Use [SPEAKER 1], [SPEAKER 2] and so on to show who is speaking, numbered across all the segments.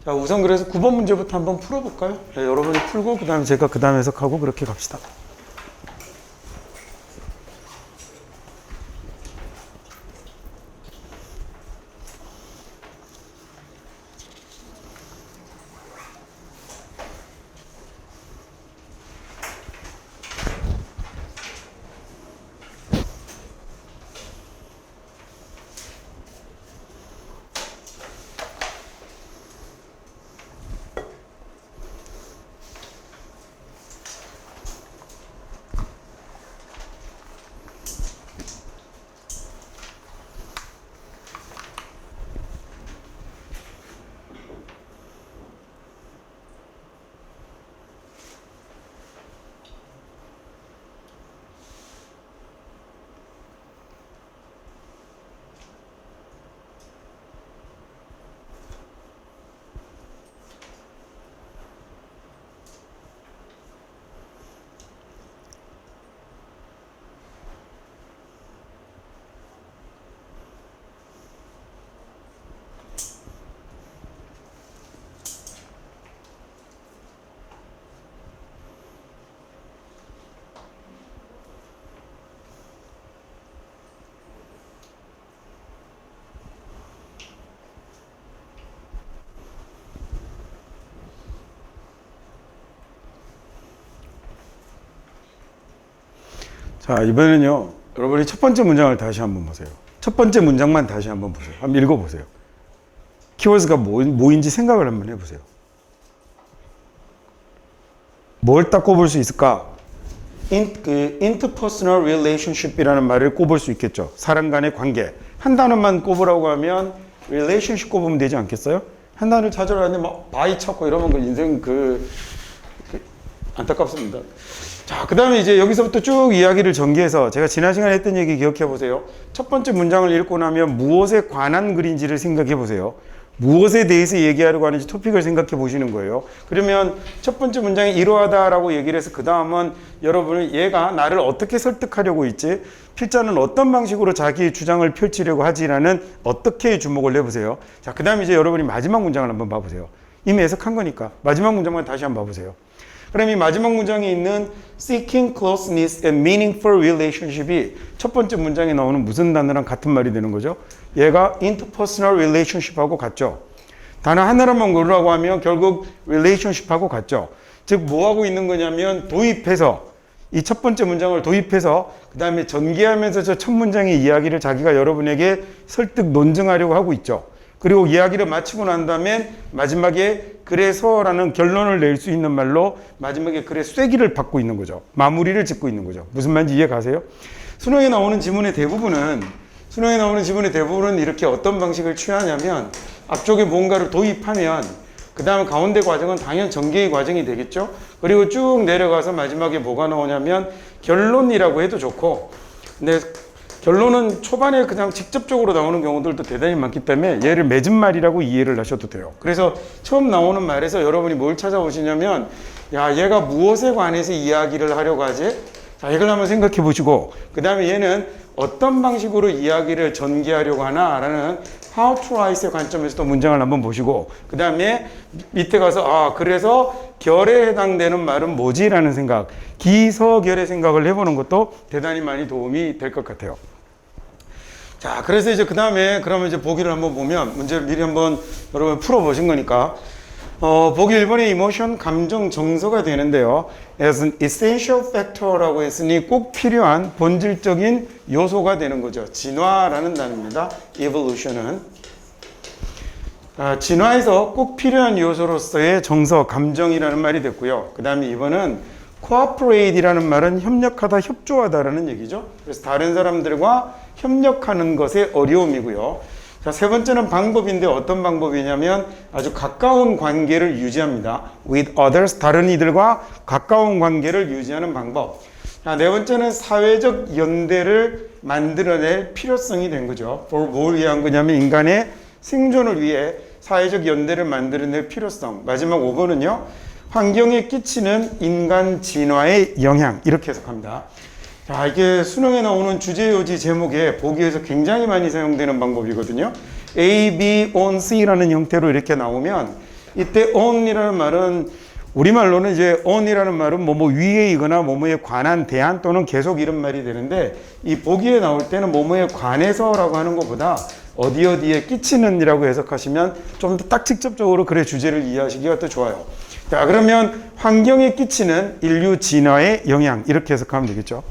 [SPEAKER 1] 자, 우선 그래서 9번 문제부터 한번 풀어볼까요? 네, 여러분이 풀고 그 다음에 제가 그 다음 해석하고 그렇게 갑시다. 자, 이번에는요, 여러분이 첫 번째 문장을 다시 한번 보세요. 첫 번째 문장만 다시 한번 보세요. 한번 읽어보세요. 키워드가 뭐인지 생각을 한번 해보세요. 뭘 딱 꼽을 수 있을까? interpersonal relationship이라는 말을 꼽을 수 있겠죠. 사람 간의 관계. 한 단어만 꼽으라고 하면 relationship 꼽으면 되지 않겠어요? 한 단어를 찾으러 왔는데 막 바이 찾고 이러면 그 인생 안타깝습니다. 자, 그 다음에 이제 여기서부터 쭉 이야기를 전개해서 제가 지난 시간에 했던 얘기 기억해 보세요. 첫 번째 문장을 읽고 나면 무엇에 관한 글인지를 생각해 보세요. 무엇에 대해서 얘기하려고 하는지 토픽을 생각해 보시는 거예요. 그러면 첫 번째 문장이 이러하다라고 얘기를 해서 그 다음은 여러분은 얘가 나를 어떻게 설득하려고 있지? 필자는 어떤 방식으로 자기의 주장을 펼치려고 하지라는 어떻게 주목을 해보세요. 자, 그 다음에 이제 여러분이 마지막 문장을 한번 봐보세요. 이미 해석한 거니까 마지막 문장만 다시 한번 봐보세요. 그럼 이 마지막 문장에 있는 seeking closeness and meaningful relationship이 첫 번째 문장에 나오는 무슨 단어랑 같은 말이 되는 거죠? 얘가 interpersonal relationship하고 같죠. 단어 하나로만 고르라고 하면 결국 relationship하고 같죠. 즉 뭐하고 있는 거냐면 도입해서 이 첫 번째 문장을 도입해서 그 다음에 전개하면서 저 첫 문장의 이야기를 자기가 여러분에게 설득 논증하려고 하고 있죠. 그리고 이야기를 마치고 난 다음에 마지막에 그래서라는 결론을 낼 수 있는 말로 마지막에 글의 쐐기를 받고 있는 거죠. 마무리를 짓고 있는 거죠. 무슨 말인지 이해 가세요? 수능에 나오는 지문의 대부분은 이렇게 어떤 방식을 취하냐면 앞쪽에 뭔가를 도입하면 그 다음 가운데 과정은 당연 전개의 과정이 되겠죠. 그리고 쭉 내려가서 마지막에 뭐가 나오냐면 결론이라고 해도 좋고, 근데 결론은 초반에 그냥 직접적으로 나오는 경우들도 대단히 많기 때문에 얘를 맺은 말이라고 이해를 하셔도 돼요. 그래서 처음 나오는 말에서 여러분이 뭘 찾아보시냐면, 야, 얘가 무엇에 관해서 이야기를 하려고 하지? 자, 이걸 한번 생각해 보시고, 그 다음에 얘는 어떤 방식으로 이야기를 전개하려고 하나라는 how to write의 관점에서 또 문장을 한번 보시고, 그 다음에 밑에 가서 그래서 결에 해당되는 말은 뭐지? 라는 생각, 기서결의 생각을 해보는 것도 대단히 많이 도움이 될 것 같아요. 자, 그래서 이제 그 다음에 그러면 이제 보기를 한번 보면 문제를 미리 한번 여러분 풀어보신 거니까 보기 1번의 emotion, 감정 정서가 되는데요. as an essential factor라고 했으니 꼭 필요한 본질적인 요소가 되는 거죠. 진화라는 단어입니다. evolution은. 진화에서 꼭 필요한 요소로서의 정서, 감정이라는 말이 됐고요. 그 다음에 2번은 cooperate이라는 말은 협력하다, 협조하다라는 얘기죠. 그래서 다른 사람들과 협력하는 것의 어려움이고요. 자, 세 번째는 방법인데 어떤 방법이냐면 아주 가까운 관계를 유지합니다. with others, 다른 이들과 가까운 관계를 유지하는 방법. 자, 네 번째는 사회적 연대를 만들어낼 필요성이 된 거죠. 뭘 위한 거냐면 인간의 생존을 위해 사회적 연대를 만들어낼 필요성. 마지막 5번은요. 환경에 끼치는 인간 진화의 영향. 이렇게 해석합니다. 자, 이게 수능에 나오는 주제요지 제목에 보기에서 굉장히 많이 사용되는 방법이거든요. A, B, on, C라는 형태로 이렇게 나오면 이때 on이라는 말은 우리말로는 이제 on이라는 말은 뭐뭐 위에 있거나 뭐뭐에 관한 대한 또는 계속 이런 말이 되는데 이 보기에 나올 때는 뭐뭐에 관해서라고 하는 것보다 어디 어디에 끼치는 이라고 해석하시면 좀 더 딱 직접적으로 글의 주제를 이해하시기가 더 좋아요. 자, 그러면 환경에 끼치는 인류 진화의 영향 이렇게 해석하면 되겠죠.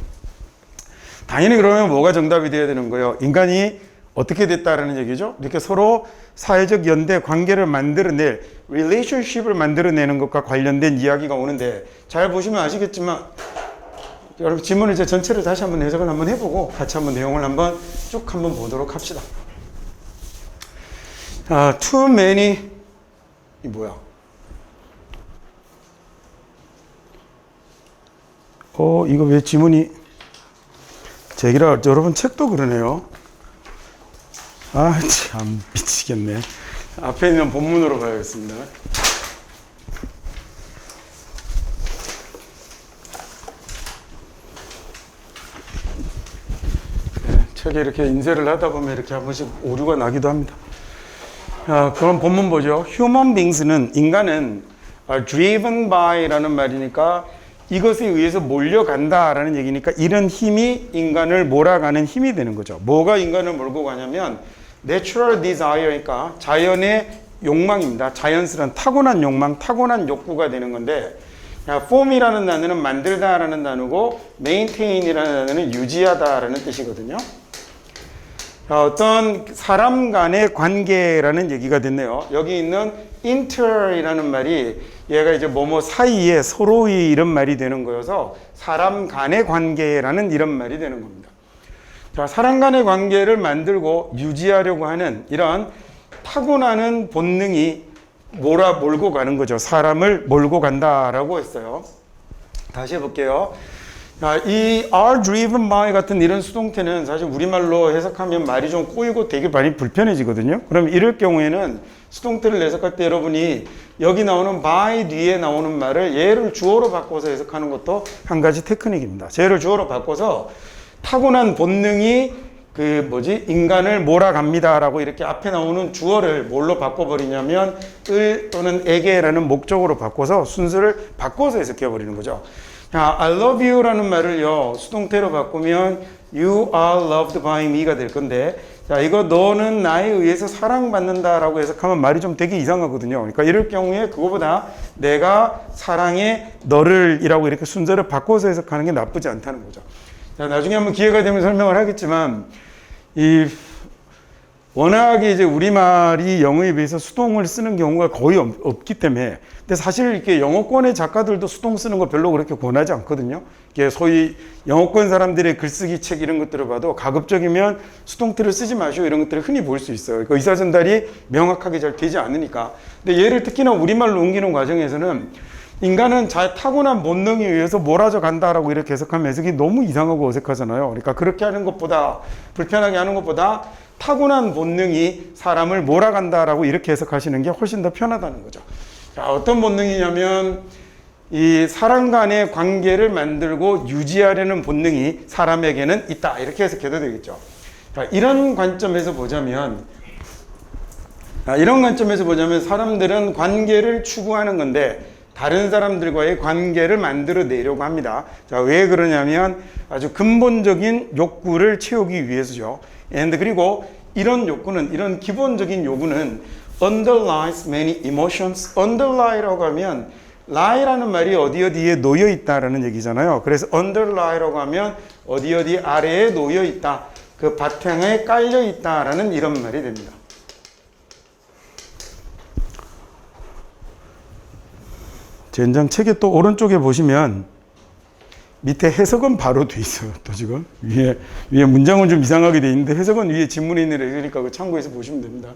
[SPEAKER 1] 당연히 그러면 뭐가 정답이 돼야 되는 거예요? 인간이 어떻게 됐다라는 얘기죠. 이렇게 서로 사회적 연대 관계를 만들어낼 relationship을 만들어내는 것과 관련된 이야기가 오는데 잘 보시면 아시겠지만 여러분 지문을 제 전체를 다시 한번 해석을 한번 해보고 같이 한번 내용을 한번 쭉 한번 보도록 합시다. Too many 이 뭐야? 이거 왜 지문이 제기라 여러분 책도 그러네요. 아, 참 미치겠네. 앞에 있는 본문으로 봐야겠습니다. 네, 책에 이렇게 인쇄를 하다 보면 이렇게 한 번씩 오류가 나기도 합니다. 그럼 본문 보죠. Human beings는 인간은 are driven by라는 말이니까 이것에 의해서 몰려간다라는 얘기니까 이런 힘이 인간을 몰아가는 힘이 되는 거죠. 뭐가 인간을 몰고 가냐면 natural desire니까 자연의 욕망입니다. 자연스러운 타고난 욕망, 타고난 욕구가 되는 건데 form이라는 단어는 만들다라는 단어고 maintain이라는 단어는 유지하다라는 뜻이거든요. 어떤 사람 간의 관계라는 얘기가 됐네요. 여기 있는 inter이라는 말이 얘가 이제 뭐뭐 사이에 서로의 이런 말이 되는 거여서 사람 간의 관계라는 이런 말이 되는 겁니다. 자, 사람 간의 관계를 만들고 유지하려고 하는 이런 타고나는 본능이 몰고 가는 거죠. 사람을 몰고 간다라고 했어요. 다시 해볼게요. 이 are driven by 같은 이런 수동태는 사실 우리말로 해석하면 말이 좀 꼬이고 되게 많이 불편해지거든요. 그럼 이럴 경우에는 수동태를 해석할 때 여러분이 여기 나오는 by 뒤에 나오는 말을 얘를 주어로 바꿔서 해석하는 것도 한 가지 테크닉입니다. 얘를 주어로 바꿔서 타고난 본능이 인간을 몰아갑니다라고 이렇게 앞에 나오는 주어를 뭘로 바꿔버리냐면 을 또는 에게라는 목적으로 바꿔서 순서를 바꿔서 해석해버리는 거죠. 자, I love you라는 말을요, 수동태로 바꾸면 you are loved by me가 될 건데, 자, 이거 너는 나에 의해서 사랑받는다라고 해석하면 말이 좀 되게 이상하거든요. 그러니까 이럴 경우에 그거보다 내가 사랑해 너를 이라고 이렇게 순서를 바꿔서 해석하는 게 나쁘지 않다는 거죠. 자, 나중에 한번 기회가 되면 설명을 하겠지만, 워낙에 이제 우리말이 영어에 비해서 수동을 쓰는 경우가 거의 없기 때문에, 근데 사실 이렇게 영어권의 작가들도 수동 쓰는 거 별로 그렇게 권하지 않거든요. 이게 소위 영어권 사람들의 글쓰기 책 이런 것들을 봐도 가급적이면 수동태를 쓰지 마시오 이런 것들을 흔히 볼 수 있어요. 그러니까 의사 전달이 명확하게 잘 되지 않으니까. 근데 얘를 특히나 우리말로 옮기는 과정에서는 인간은 타고난 본능에 의해서 몰아져 간다라고 이렇게 해석하면 해석이 너무 이상하고 어색하잖아요. 그러니까 그렇게 하는 것보다, 불편하게 하는 것보다 타고난 본능이 사람을 몰아간다라고 이렇게 해석하시는 게 훨씬 더 편하다는 거죠. 자, 어떤 본능이냐면 이 사람 간의 관계를 만들고 유지하려는 본능이 사람에게는 있다. 이렇게 해석해도 되겠죠. 자, 이런 관점에서 보자면 사람들은 관계를 추구하는 건데 다른 사람들과의 관계를 만들어내려고 합니다. 자, 왜 그러냐면 아주 근본적인 욕구를 채우기 위해서죠. 그리고 이런 욕구는, 이런 기본적인 요구는 underlies many emotions. underlie라고 하면 lie라는 말이 어디 어디에 놓여 있다라는 얘기잖아요. 그래서 underlie라고 하면 어디 어디 아래에 놓여 있다. 그 바탕에 깔려 있다라는 이런 말이 됩니다. 젠장 책의 또 오른쪽에 보시면 밑에 해석은 바로 돼 있어요. 또 지금 위에 문장은 좀 이상하게 돼 있는데 해석은 위에 지문에 있는 애니까 그 참고해서 보시면 됩니다.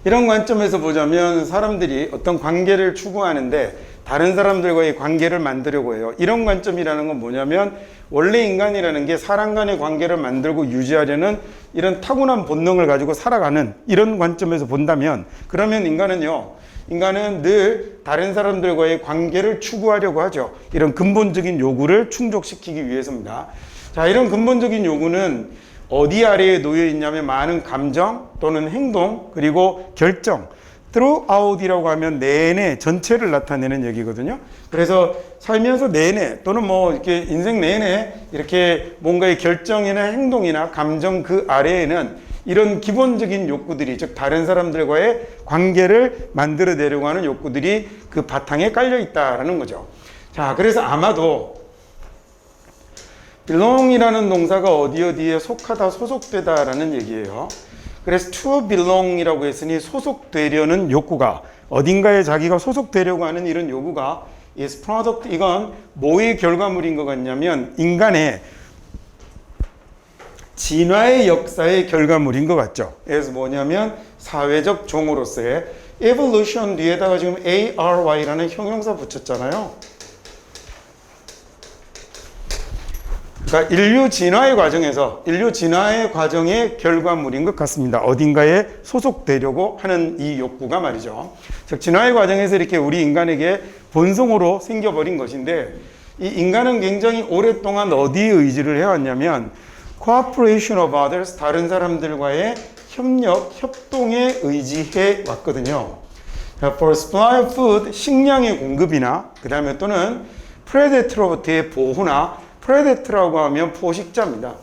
[SPEAKER 1] 이런 관점에서 보자면 사람들이 어떤 관계를 추구하는데 다른 사람들과의 관계를 만들려고 해요. 이런 관점이라는 건 뭐냐면 원래 인간이라는 게 사람 간의 관계를 만들고 유지하려는 이런 타고난 본능을 가지고 살아가는 이런 관점에서 본다면 그러면 인간은 늘 다른 사람들과의 관계를 추구하려고 하죠. 이런 근본적인 요구를 충족시키기 위해서입니다. 자, 이런 근본적인 요구는 어디 아래에 놓여 있냐면 많은 감정 또는 행동 그리고 결정 throughout이라고 하면 내내 전체를 나타내는 얘기거든요. 그래서 살면서 내내 또는 뭐 이렇게 인생 내내 이렇게 뭔가의 결정이나 행동이나 감정 그 아래에는 이런 기본적인 욕구들이 즉 다른 사람들과의 관계를 만들어내려고 하는 욕구들이 그 바탕에 깔려 있다라는 거죠. 자, 그래서 아마도 belong이라는 동사가 어디에 속하다, 소속되다라는 얘기예요. 그래서 to belong이라고 했으니 소속되려는 욕구가 어딘가에 자기가 소속되려고 하는 이런 요구가 is product 이건 뭐의 결과물인 것 같냐면 인간의 진화의 역사의 결과물인 것 같죠. 그래서 뭐냐면 사회적 종으로서의 evolution 뒤에다가 지금 ARY라는 형용사 붙였잖아요. 그러니까 인류 진화의 과정에서 인류 진화의 과정의 결과물인 것 같습니다. 어딘가에 소속되려고 하는 이 욕구가 말이죠. 즉 진화의 과정에서 이렇게 우리 인간에게 본성으로 생겨버린 것인데 이 인간은 굉장히 오랫동안 어디에 의지를 해왔냐면 cooperation of others, 다른 사람들과의 협력, 협동에 의지해 왔거든요. For supply of food, 식량의 공급이나 그 다음에 또는 predator로부터의 보호나 predator라고 하면 포식자입니다.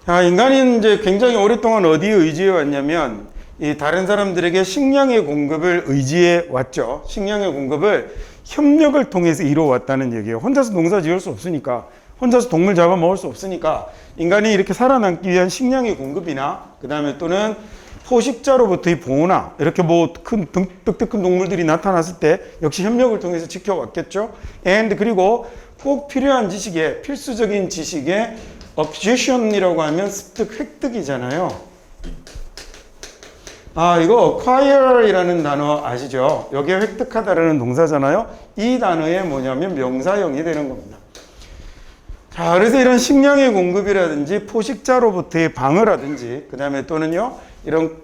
[SPEAKER 1] 자, 인간이 이제 굉장히 오랫동안 어디에 의지해 왔냐면 이 다른 사람들에게 식량의 공급을 의지해 왔죠. 식량의 공급을 협력을 통해서 이루어왔다는 얘기예요. 혼자서 농사 지을 수 없으니까, 혼자서 동물 잡아 먹을 수 없으니까 인간이 이렇게 살아남기 위한 식량의 공급이나 그 다음에 또는 포식자로부터의 보호나 이렇게 뭐 큰 득득 큰 동물들이 나타났을 때 역시 협력을 통해서 지켜왔겠죠. and 그리고 꼭 필요한 지식에 필수적인 지식에 acquisition이라고 하면 습득 획득이잖아요. 아, 이거 acquire이라는 단어 아시죠? 여기에 획득하다라는 동사잖아요. 이 단어에 뭐냐면 명사형이 되는 겁니다. 자, 그래서 이런 식량의 공급이라든지 포식자로부터의 방어라든지 그 다음에 또는요 이런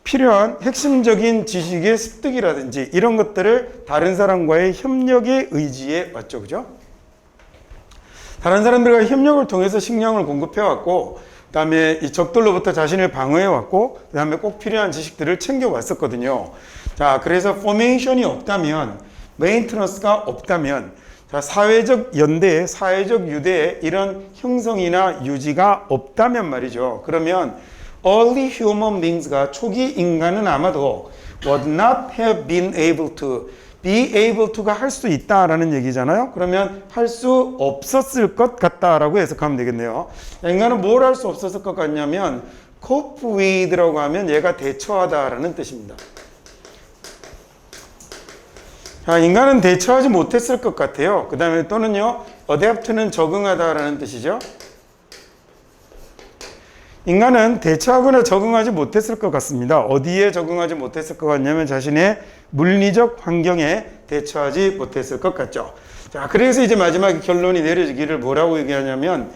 [SPEAKER 1] 필요한 핵심적인 지식의 습득이라든지 이런 것들을 다른 사람과의 협력에 의지해 왔죠. 그죠? 다른 사람들과 협력을 통해서 식량을 공급해 왔고 그 다음에 이 적들로부터 자신을 방어해 왔고 그 다음에 꼭 필요한 지식들을 챙겨 왔었거든요. 자, 그래서 포메이션이 없다면 메인테너스가 없다면 자, 사회적 연대, 사회적 유대에 이런 형성이나 유지가 없다면 말이죠. 그러면 early human beings가 초기 인간은 아마도 would not have been able to, be able to가 할 수 있다라는 얘기잖아요. 그러면 할 수 없었을 것 같다라고 해석하면 되겠네요. 인간은 뭘 할 수 없었을 것 같냐면 cope with라고 하면 얘가 대처하다라는 뜻입니다. 자, 인간은 대처하지 못했을 것 같아요. 그 다음에 또는요 adapt는 적응하다라는 뜻이죠. 인간은 대처하거나 적응하지 못했을 것 같습니다. 어디에 적응하지 못했을 것 같냐면 자신의 물리적 환경에 대처하지 못했을 것 같죠. 자, 그래서 이제 마지막에 결론이 내려지기를 뭐라고 얘기하냐면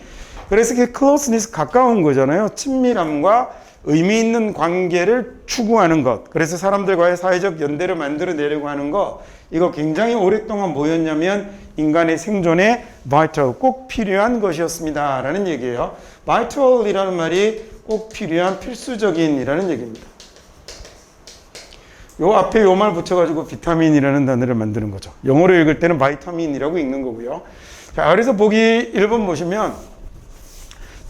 [SPEAKER 1] 그래서 그 closeness 가까운 거잖아요. 친밀함과 의미 있는 관계를 추구하는 것. 그래서 사람들과의 사회적 연대를 만들어내려고 하는 것. 이거 굉장히 오랫동안 뭐였냐면 인간의 생존에 vital, 꼭 필요한 것이었습니다. 라는 얘기예요. vital이라는 말이 꼭 필요한 필수적인이라는 얘기입니다. 요 앞에 요 말 붙여가지고 비타민이라는 단어를 만드는 거죠. 영어로 읽을 때는 바이타민이라고 읽는 거고요. 자, 그래서 보기 1번 보시면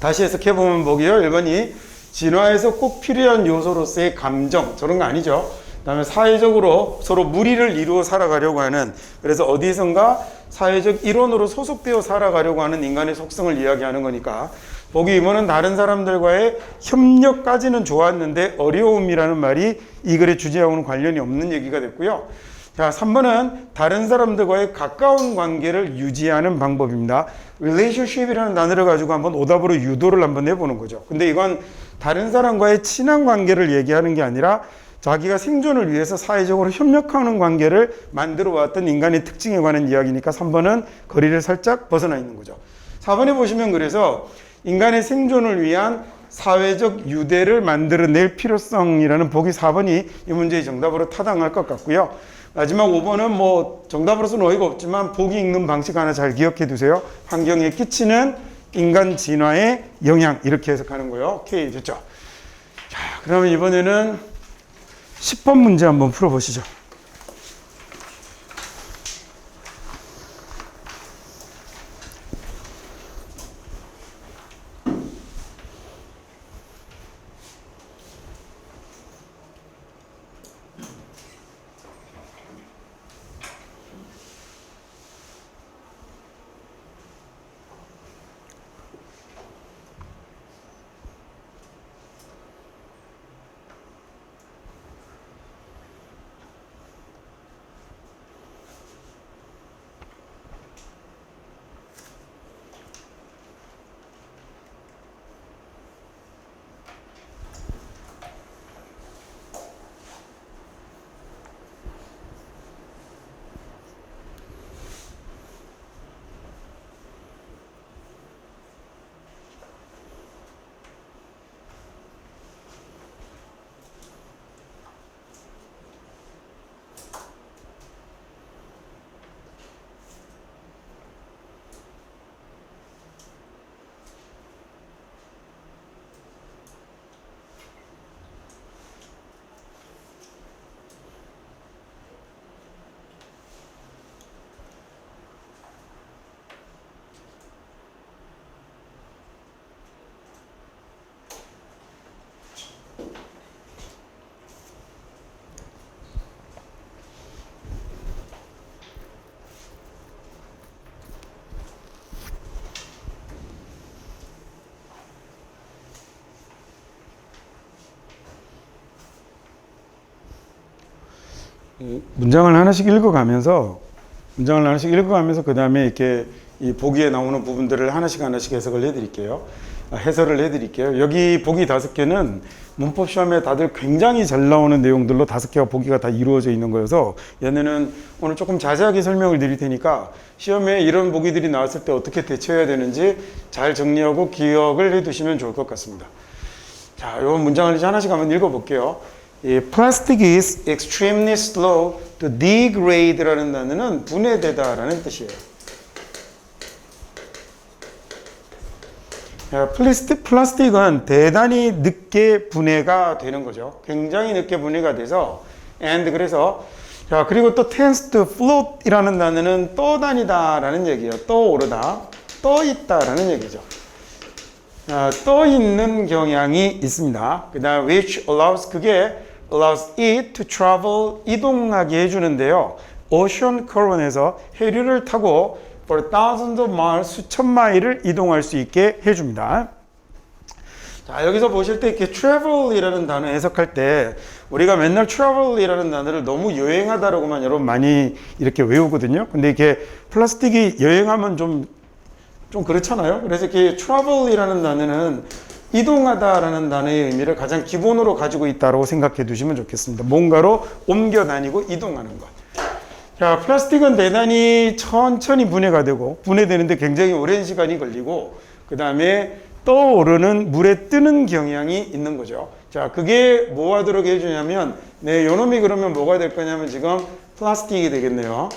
[SPEAKER 1] 다시 해석해보면 보기요. 1번이 진화에서 꼭 필요한 요소로서의 감정, 저런 거 아니죠. 그 다음에 사회적으로 서로 무리를 이루어 살아가려고 하는, 그래서 어디선가 사회적 일원으로 소속되어 살아가려고 하는 인간의 속성을 이야기하는 거니까 보기 2번은 다른 사람들과의 협력까지는 좋았는데 어려움이라는 말이 이 글의 주제하고는 관련이 없는 얘기가 됐고요. 자, 3번은 다른 사람들과의 가까운 관계를 유지하는 방법입니다. relationship이라는 단어를 가지고 한번 오답으로 유도를 한번 해보는 거죠. 근데 이건 다른 사람과의 친한 관계를 얘기하는 게 아니라 자기가 생존을 위해서 사회적으로 협력하는 관계를 만들어 왔던 인간의 특징에 관한 이야기니까 3번은 거리를 살짝 벗어나 있는 거죠. 4번에 보시면 그래서 인간의 생존을 위한 사회적 유대를 만들어낼 필요성이라는 보기 4번이 이 문제의 정답으로 타당할 것 같고요. 마지막 5번은 뭐 정답으로서는 어이가 없지만 보기 읽는 방식 하나 잘 기억해 두세요. 환경에 끼치는 인간 진화의 영향 이렇게 해석하는 거예요. 오케이 됐죠? 자, 그러면 이번에는 10번 문제 한번 풀어보시죠. 문장을 하나씩 읽어가면서 그 다음에 이렇게 이 보기에 나오는 부분들을 하나씩 해석을 해드릴게요. 해설을 해드릴게요. 여기 보기 5개는 문법 시험에 다들 굉장히 잘 나오는 내용들로 5개가 보기가 다 이루어져 있는 거여서 얘네는 오늘 조금 자세하게 설명을 드릴 테니까 시험에 이런 보기들이 나왔을 때 어떻게 대처해야 되는지 잘 정리하고 기억을 해두시면 좋을 것 같습니다. 자, 이 문장을 이제 하나씩 한번 읽어볼게요. Plastic is extremely slow to degrade라는 단어는 분해되다라는 뜻이에요. 플라스틱은 대단히 늦게 분해가 되는 거죠. 굉장히 늦게 분해가 돼서 그래서 자, 그리고 또 tends to float이라는 단어는 떠다니다라는 얘기예요. 떠오르다, 떠있다라는 얘기죠. 떠 있는 경향이 있습니다. 그 다음 which 그게 allows it to travel 이동하게 해주는데요. ocean current에서 해류를 타고 for thousands of miles 수천 마일을 이동할 수 있게 해줍니다. 자, 여기서 보실 때 이렇게 travel이라는 단어 해석할 때 우리가 맨날 travel이라는 단어를 너무 여행하다라고만 여러분 많이 이렇게 외우거든요. 근데 이렇게 플라스틱이 여행하면 좀 그렇잖아요. 그래서 이렇게 travel이라는 단어는 이동하다라는 단어의 의미를 가장 기본으로 가지고 있다고 생각해 두시면 좋겠습니다. 뭔가로 옮겨 다니고 이동하는 것. 자, 플라스틱은 대단히 천천히 분해가 되고 분해되는데 굉장히 오랜 시간이 걸리고 그 다음에 떠오르는 물에 뜨는 경향이 있는 거죠. 자, 그게 뭐 하도록 해주냐면 요놈이 그러면 뭐가 될 거냐면 지금 플라스틱이 되겠네요.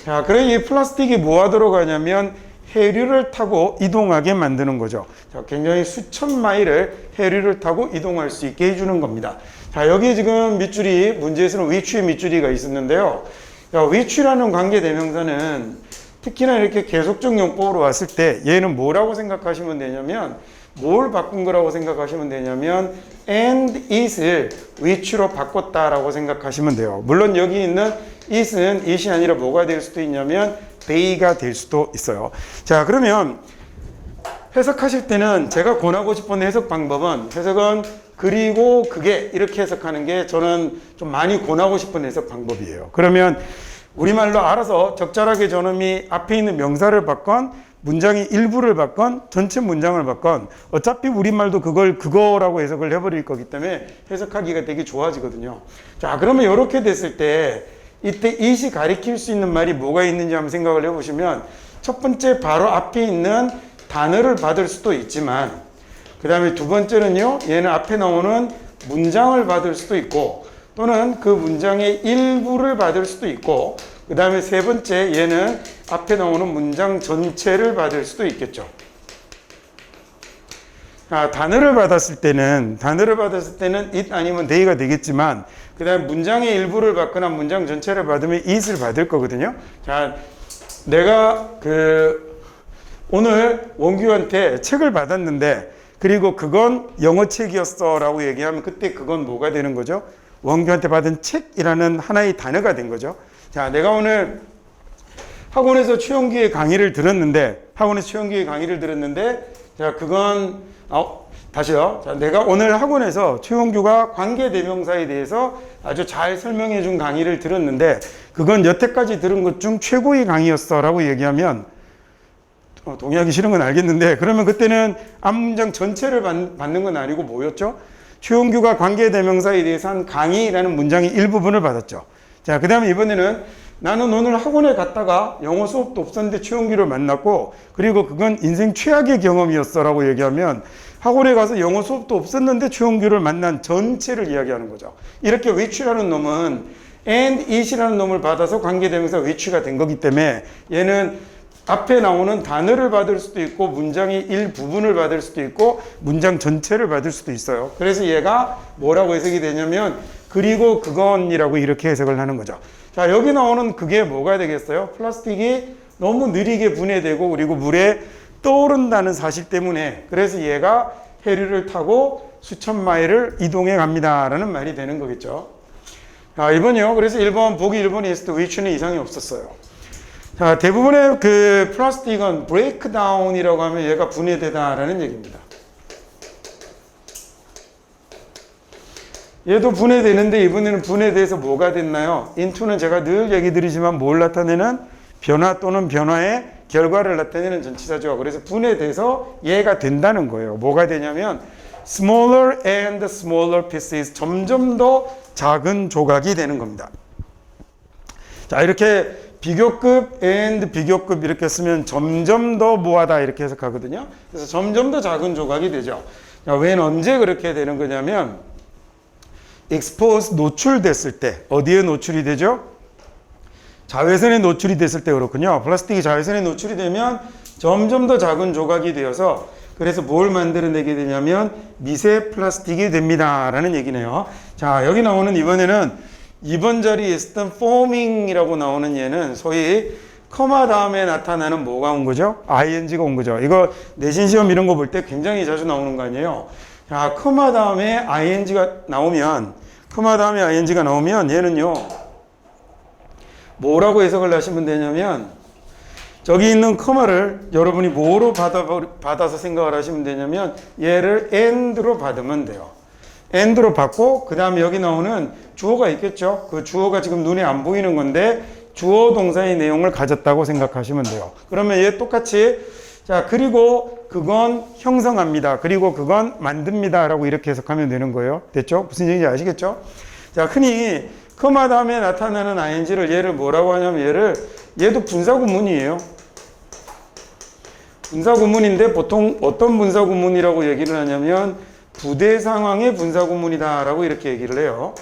[SPEAKER 1] 자, 그럼 이 플라스틱이 뭐 하도록 하냐면 해류를 타고 이동하게 만드는 거죠. 자, 굉장히 수천 마일을 해류를 타고 이동할 수 있게 해주는 겁니다. 자, 여기 지금 밑줄이 문제에서는 위치의 밑줄이가 있었는데요. 자, 위치라는 관계 대명사는 특히나 이렇게 계속적 용법으로 왔을 때 얘는 뭐라고 생각하시면 되냐면 뭘 바꾼 거라고 생각하시면 되냐면 and it을 which로 바꿨다라고 생각하시면 돼요. 물론 여기 있는 it이 아니라 뭐가 될 수도 있냐면 they가 될 수도 있어요. 자, 그러면 해석하실 때는 제가 권하고 싶은 해석은 그리고 그게 이렇게 해석하는 게 저는 좀 많이 권하고 싶은 해석 방법이에요. 그러면 우리말로 알아서 적절하게 저놈이 앞에 있는 명사를 바건 문장의 일부를 바건 전체 문장을 바건 어차피 우리말도 그거라고 해석을 해버릴 거기 때문에 해석하기가 되게 좋아지거든요. 자, 그러면 이렇게 됐을 때 이때 it이 가리킬 수 있는 말이 뭐가 있는지 한번 생각을 해보시면 첫 번째 바로 앞에 있는 단어를 받을 수도 있지만 그 다음에 두 번째는요, 얘는 앞에 나오는 문장을 받을 수도 있고 또는 그 문장의 일부를 받을 수도 있고, 그 다음에 세 번째 얘는 앞에 나오는 문장 전체를 받을 수도 있겠죠. 단어를 받았을 때는 it 아니면 they가 되겠지만, 그 다음에 문장의 일부를 받거나 문장 전체를 받으면 it을 받을 거거든요. 자, 내가 오늘 원규한테 책을 받았는데, 그리고 그건 영어 책이었어 라고 얘기하면 그때 그건 뭐가 되는 거죠? 원규한테 받은 책이라는 하나의 단어가 된 거죠. 자, 내가 오늘 학원에서 최용기의 강의를 들었는데, 자, 그건, 다시요. 자, 내가 오늘 학원에서 최용규가 관계대명사에 대해서 아주 잘 설명해 준 강의를 들었는데, 그건 여태까지 들은 것 중 최고의 강의였어 라고 얘기하면, 동의하기 싫은 건 알겠는데, 그러면 그때는 앞문장 전체를 받는 건 아니고 뭐였죠? 최용규가 관계대명사에 대해서 한 강의라는 문장의 일부분을 받았죠. 자, 그 다음에 이번에는 나는 오늘 학원에 갔다가 영어 수업도 없었는데 최용규를 만났고, 그리고 그건 인생 최악의 경험이었어 라고 얘기하면, 학원에 가서 영어 수업도 없었는데 최용규를 만난 전체를 이야기하는 거죠. 이렇게 which라는 놈은 and it이라는 놈을 받아서 관계대명사 which가 된 거기 때문에 얘는 앞에 나오는 단어를 받을 수도 있고, 문장의 일부분을 받을 수도 있고, 문장 전체를 받을 수도 있어요. 그래서 얘가 뭐라고 해석이 되냐면, 그리고 그건이라고 이렇게 해석을 하는 거죠. 자, 여기 나오는 그게 뭐가 되겠어요? 플라스틱이 너무 느리게 분해되고, 그리고 물에 떠오른다는 사실 때문에, 그래서 얘가 해류를 타고 수천 마일을 이동해 갑니다 라는 말이 되는 거겠죠. 자, 1번이요. 그래서 1번, 보기 1번이 했을 때 which는 이상이 없었어요. 자, 대부분의 그 플라스틱은 breakdown이라고 하면 얘가 분해되다라는 얘기입니다. 얘도 분해되는데 이번에는 분해돼서 뭐가 됐나요? into는 제가 늘 얘기 드리지만 뭘 나타내는? 변화 또는 변화의 결과를 나타내는 전치사죠. 그래서 분해돼서 얘가 된다는 거예요. 뭐가 되냐면 smaller and smaller pieces, 점점 더 작은 조각이 되는 겁니다. 자, 이렇게 비교급 and 비교급 이렇게 쓰면 점점 더 뭐하다 이렇게 해석하거든요. 그래서 점점 더 작은 조각이 되죠. 자, 웬 언제 그렇게 되는 거냐면 expose, 노출됐을 때. 어디에 노출이 되죠? 자외선에 노출이 됐을 때 그렇군요. 플라스틱이 자외선에 노출이 되면 점점 더 작은 조각이 되어서, 그래서 뭘 만들어내게 되냐면 미세 플라스틱이 됩니다 라는 얘기네요. 자, 여기 나오는 이번에는 2번 자리에 있었던 forming이라고 나오는 얘는 소위 커마 다음에 나타나는 뭐가 온 거죠? ing가 온 거죠. 이거 내신 시험 이런 거 볼 때 굉장히 자주 나오는 거 아니에요? 자, 커마 다음에 ing가 나오면 얘는요, 뭐라고 해석을 하시면 되냐면, 저기 있는 커마를 여러분이 뭐로 받아서 생각을 하시면 되냐면, 얘를 and로 받으면 돼요. and로 받고, 그 다음에 여기 나오는 주어가 있겠죠? 그 주어가 지금 눈에 안 보이는 건데, 주어 동사의 내용을 가졌다고 생각하시면 돼요. 그러면 얘 똑같이, 자, 그리고 그건 형성합니다. 그리고 그건 만듭니다. 라고 이렇게 해석하면 되는 거예요. 됐죠? 무슨 얘기인지 아시겠죠? 자, 흔히 커마 다음에 나타나는 ing를 얘를 뭐라고 하냐면 얘도 분사구문이에요. 분사구문인데 보통 어떤 분사구문이라고 얘기를 하냐면 부대 상황의 분사구문이다 라고 이렇게 얘기를 해요.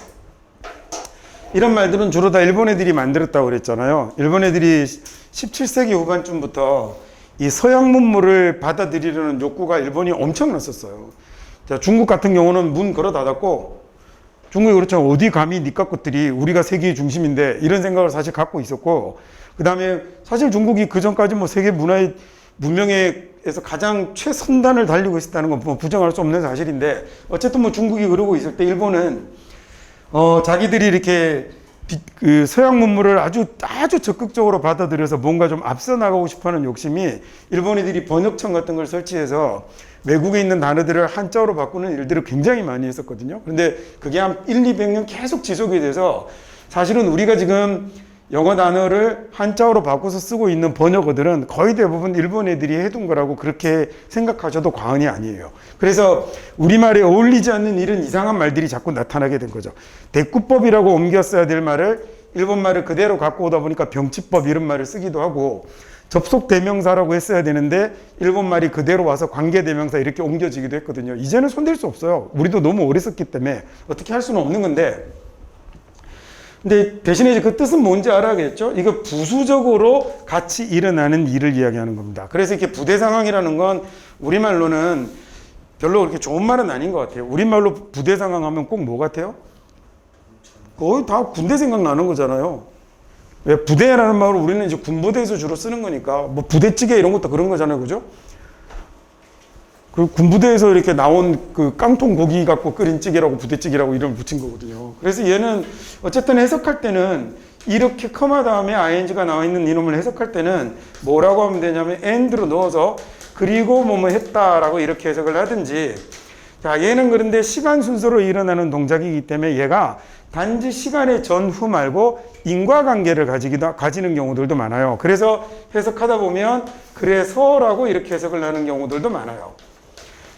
[SPEAKER 1] 이런 말들은 주로 다 일본 애들이 만들었다고 그랬잖아요. 일본 애들이 17세기 후반쯤부터 이 서양 문물을 받아들이려는 욕구가 일본이 엄청났었어요. 자, 중국 같은 경우는 문 걸어 닫았고, 중국이 그렇죠. 어디 감히 니까 것들이 우리가 세계의 중심인데 이런 생각을 사실 갖고 있었고, 그 다음에 사실 중국이 그 전까지 뭐 세계 문명에서 가장 최선단을 달리고 있었다는 건 뭐 부정할 수 없는 사실인데, 어쨌든 뭐 중국이 그러고 있을 때 일본은 자기들이 이렇게 그 서양 문물을 아주 적극적으로 받아들여서 뭔가 좀 앞서 나가고 싶어하는 욕심이, 일본인들이 번역청 같은 걸 설치해서 외국에 있는 단어들을 한자어로 바꾸는 일들을 굉장히 많이 했었거든요. 그런데 그게 한 1-200년 계속 지속이 돼서, 사실은 우리가 지금 영어 단어를 한자어로 바꿔서 쓰고 있는 번역어들은 거의 대부분 일본 애들이 해둔 거라고 그렇게 생각하셔도 과언이 아니에요. 그래서 우리말에 어울리지 않는 이런 이상한 말들이 자꾸 나타나게 된 거죠. 대꾸법이라고 옮겼어야 될 말을 일본 말을 그대로 갖고 오다 보니까 병치법 이런 말을 쓰기도 하고, 접속대명사라고 했어야 되는데 일본 말이 그대로 와서 관계대명사 이렇게 옮겨지기도 했거든요. 이제는 손댈 수 없어요. 우리도 너무 오래 썼기 때문에 어떻게 할 수는 없는 건데, 근데 대신에 이제 그 뜻은 뭔지 알아야겠죠? 이거 부수적으로 같이 일어나는 일을 이야기하는 겁니다. 그래서 이렇게 부대 상황이라는 건 우리말로는 별로 그렇게 좋은 말은 아닌 것 같아요. 우리말로 부대 상황 하면 꼭 뭐 같아요? 거의 다 군대 생각나는 거잖아요. 왜 부대라는 말을 우리는 이제 군부대에서 주로 쓰는 거니까 뭐 부대찌개 이런 것도 그런 거잖아요. 그죠? 그 군부대에서 이렇게 나온 그 깡통 고기 갖고 끓인 찌개라고 부대찌개라고 이름을 붙인 거거든요. 그래서 얘는 어쨌든 해석할 때는 이렇게 커마 다음에 ing가 나와 있는 이놈을 해석할 때는 뭐라고 하면 되냐면 and로 넣어서 그리고 뭐뭐 했다라고 이렇게 해석을 하든지. 자, 얘는 그런데 시간 순서로 일어나는 동작이기 때문에 얘가 단지 시간의 전후 말고 인과관계를 가지는 경우들도 많아요. 그래서 해석하다 보면 그래서라고 이렇게 해석을 하는 경우들도 많아요.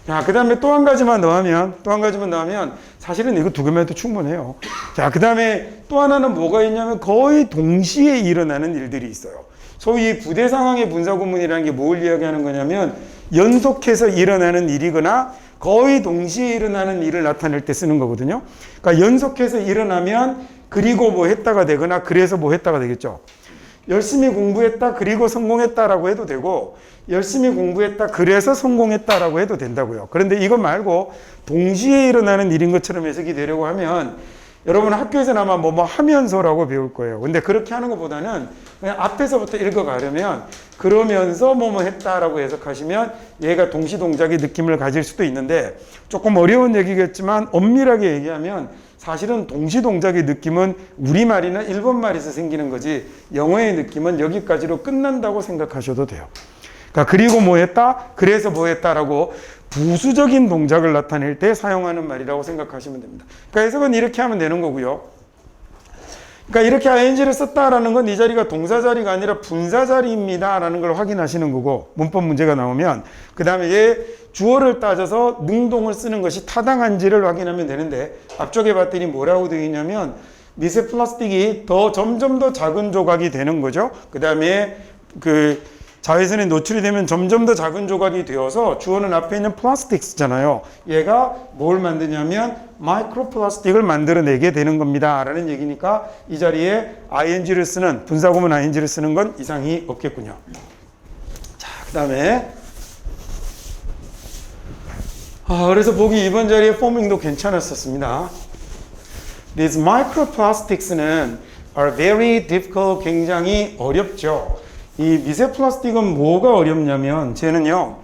[SPEAKER 1] 자, 그 다음에 또 한 가지만 더하면 사실은 이거 두 개만 해도 충분해요. 자, 그 다음에 또 하나는 뭐가 있냐면 거의 동시에 일어나는 일들이 있어요. 소위 부대 상황의 분사구문이라는 게 뭘 이야기하는 거냐면 연속해서 일어나는 일이거나 거의 동시에 일어나는 일을 나타낼 때 쓰는 거거든요. 그러니까 연속해서 일어나면 그리고 뭐 했다가 되거나 그래서 뭐 했다가 되겠죠. 열심히 공부했다 그리고 성공했다라고 해도 되고 열심히 공부했다 그래서 성공했다라고 해도 된다고요. 그런데 이거 말고 동시에 일어나는 일인 것처럼 해석이 되려고 하면 여러분 학교에서는 아마 뭐 하면서라고 배울 거예요. 근데 그렇게 하는 것보다는 그냥 앞에서부터 읽어가려면 그러면서 뭐뭐 했다라고 해석하시면 얘가 동시 동작의 느낌을 가질 수도 있는데 조금 어려운 얘기겠지만 엄밀하게 얘기하면 사실은 동시 동작의 느낌은 우리말이나 일본말에서 생기는 거지 영어의 느낌은 여기까지로 끝난다고 생각하셔도 돼요. 그러니까 그리고 뭐 했다, 그래서 뭐 했다라고 부수적인 동작을 나타낼 때 사용하는 말이라고 생각하시면 됩니다. 그러니까 해석은 이렇게 하면 되는 거고요. 그러니까 이렇게 ing를 썼다라는 건 이 자리가 동사 자리가 아니라 분사 자리입니다 라는 걸 확인하시는 거고 문법 문제가 나오면 그 다음에 얘 주어를 따져서 능동을 쓰는 것이 타당한지를 확인하면 되는데 앞쪽에 봤더니 뭐라고 되어 있냐면 미세 플라스틱이 점점 더 작은 조각이 되는 거죠. 그 다음에 그 자외선에 노출이 되면 점점 더 작은 조각이 되어서 주어는 앞에 있는 플라스틱스잖아요. 얘가 뭘 만드냐면 마이크로 플라스틱을 만들어내게 되는 겁니다 라는 얘기니까 이 자리에 ing를 쓰는 분사구문 ing를 쓰는 건 이상이 없겠군요. 자, 그 다음에 그래서 보기 2번 자리에 포밍도 괜찮았었습니다. These microplastics는 are very difficult, 굉장히 어렵죠. 이 미세 플라스틱은 뭐가 어렵냐면 쟤는요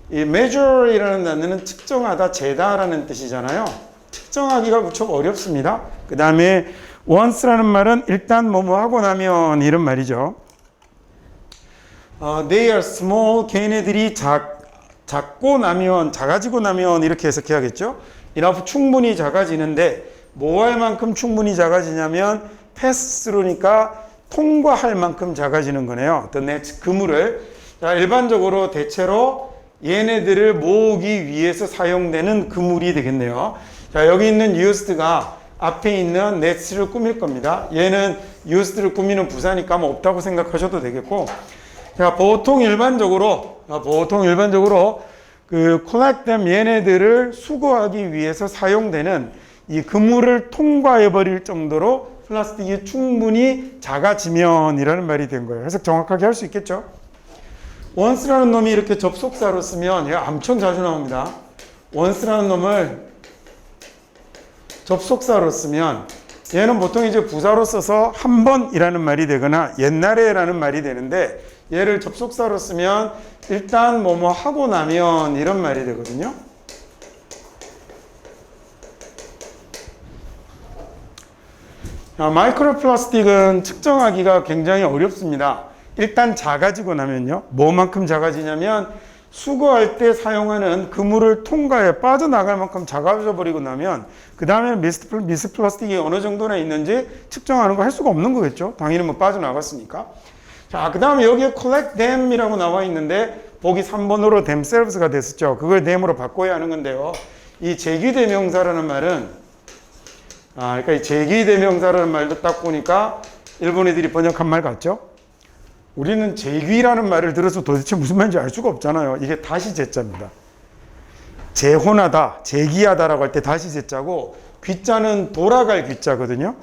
[SPEAKER 1] 이 measure이라는 단어는 측정하다, 재다라는 뜻이잖아요. 측정하기가 무척 어렵습니다. 그 다음에 once라는 말은 일단 뭐뭐 하고 나면 이런 말이죠. They are small, 걔네들이 작고 나면, 작아지고 나면 이렇게 해석해야겠죠. enough, 충분히 작아지는데 뭐 할 만큼 충분히 작아지냐면 pass through니까 통과할 만큼 작아지는 거네요. The net, 그물을. 자, 일반적으로 대체로 얘네들을 모으기 위해서 사용되는 그물이 되겠네요. 자, 여기 있는 used가 앞에 있는 net를 꾸밀 겁니다. 얘는 used를 꾸미는 부사니까 뭐 없다고 생각하셔도 되겠고. 자, 보통 일반적으로 그 collect them, 얘네들을 수거하기 위해서 사용되는 이 그물을 통과해 버릴 정도로 플라스틱이 충분히 작아지면 이라는 말이 된 거예요. 해석 정확하게 할 수 있겠죠? once라는 놈이 이렇게 접속사로 쓰면 얘가 엄청 자주 나옵니다. once라는 놈을 접속사로 쓰면 얘는 보통 이제 부사로 써서 한 번이라는 말이 되거나 옛날에라는 말이 되는데 얘를 접속사로 쓰면 일단 뭐뭐 하고 나면 이런 말이 되거든요. 마이크로 플라스틱은 측정하기가 굉장히 어렵습니다. 일단 작아지고 나면요. 뭐만큼 작아지냐면 수거할 때 사용하는 그물을 통과해 빠져나갈 만큼 작아져 버리고 나면 그 다음에 미스 플라스틱이 어느 정도나 있는지 측정하는 거 할 수가 없는 거겠죠. 당연히 뭐 빠져나갔으니까. 자, 그 다음에 여기에 collect them 이라고 나와 있는데 보기 3번으로 themselves가 됐었죠. 그걸 them으로 바꿔야 하는 건데요. 이 제기대명사라는 말은 그러니까 이 제기대명사라는 말도 딱 보니까 일본 애들이 번역한 말 같죠? 우리는 제귀라는 말을 들어서 도대체 무슨 말인지 알 수가 없잖아요. 이게 다시 제자입니다. 재혼하다, 제기하다라고 할 때 다시 제자고 귀자는 돌아갈 귀자거든요.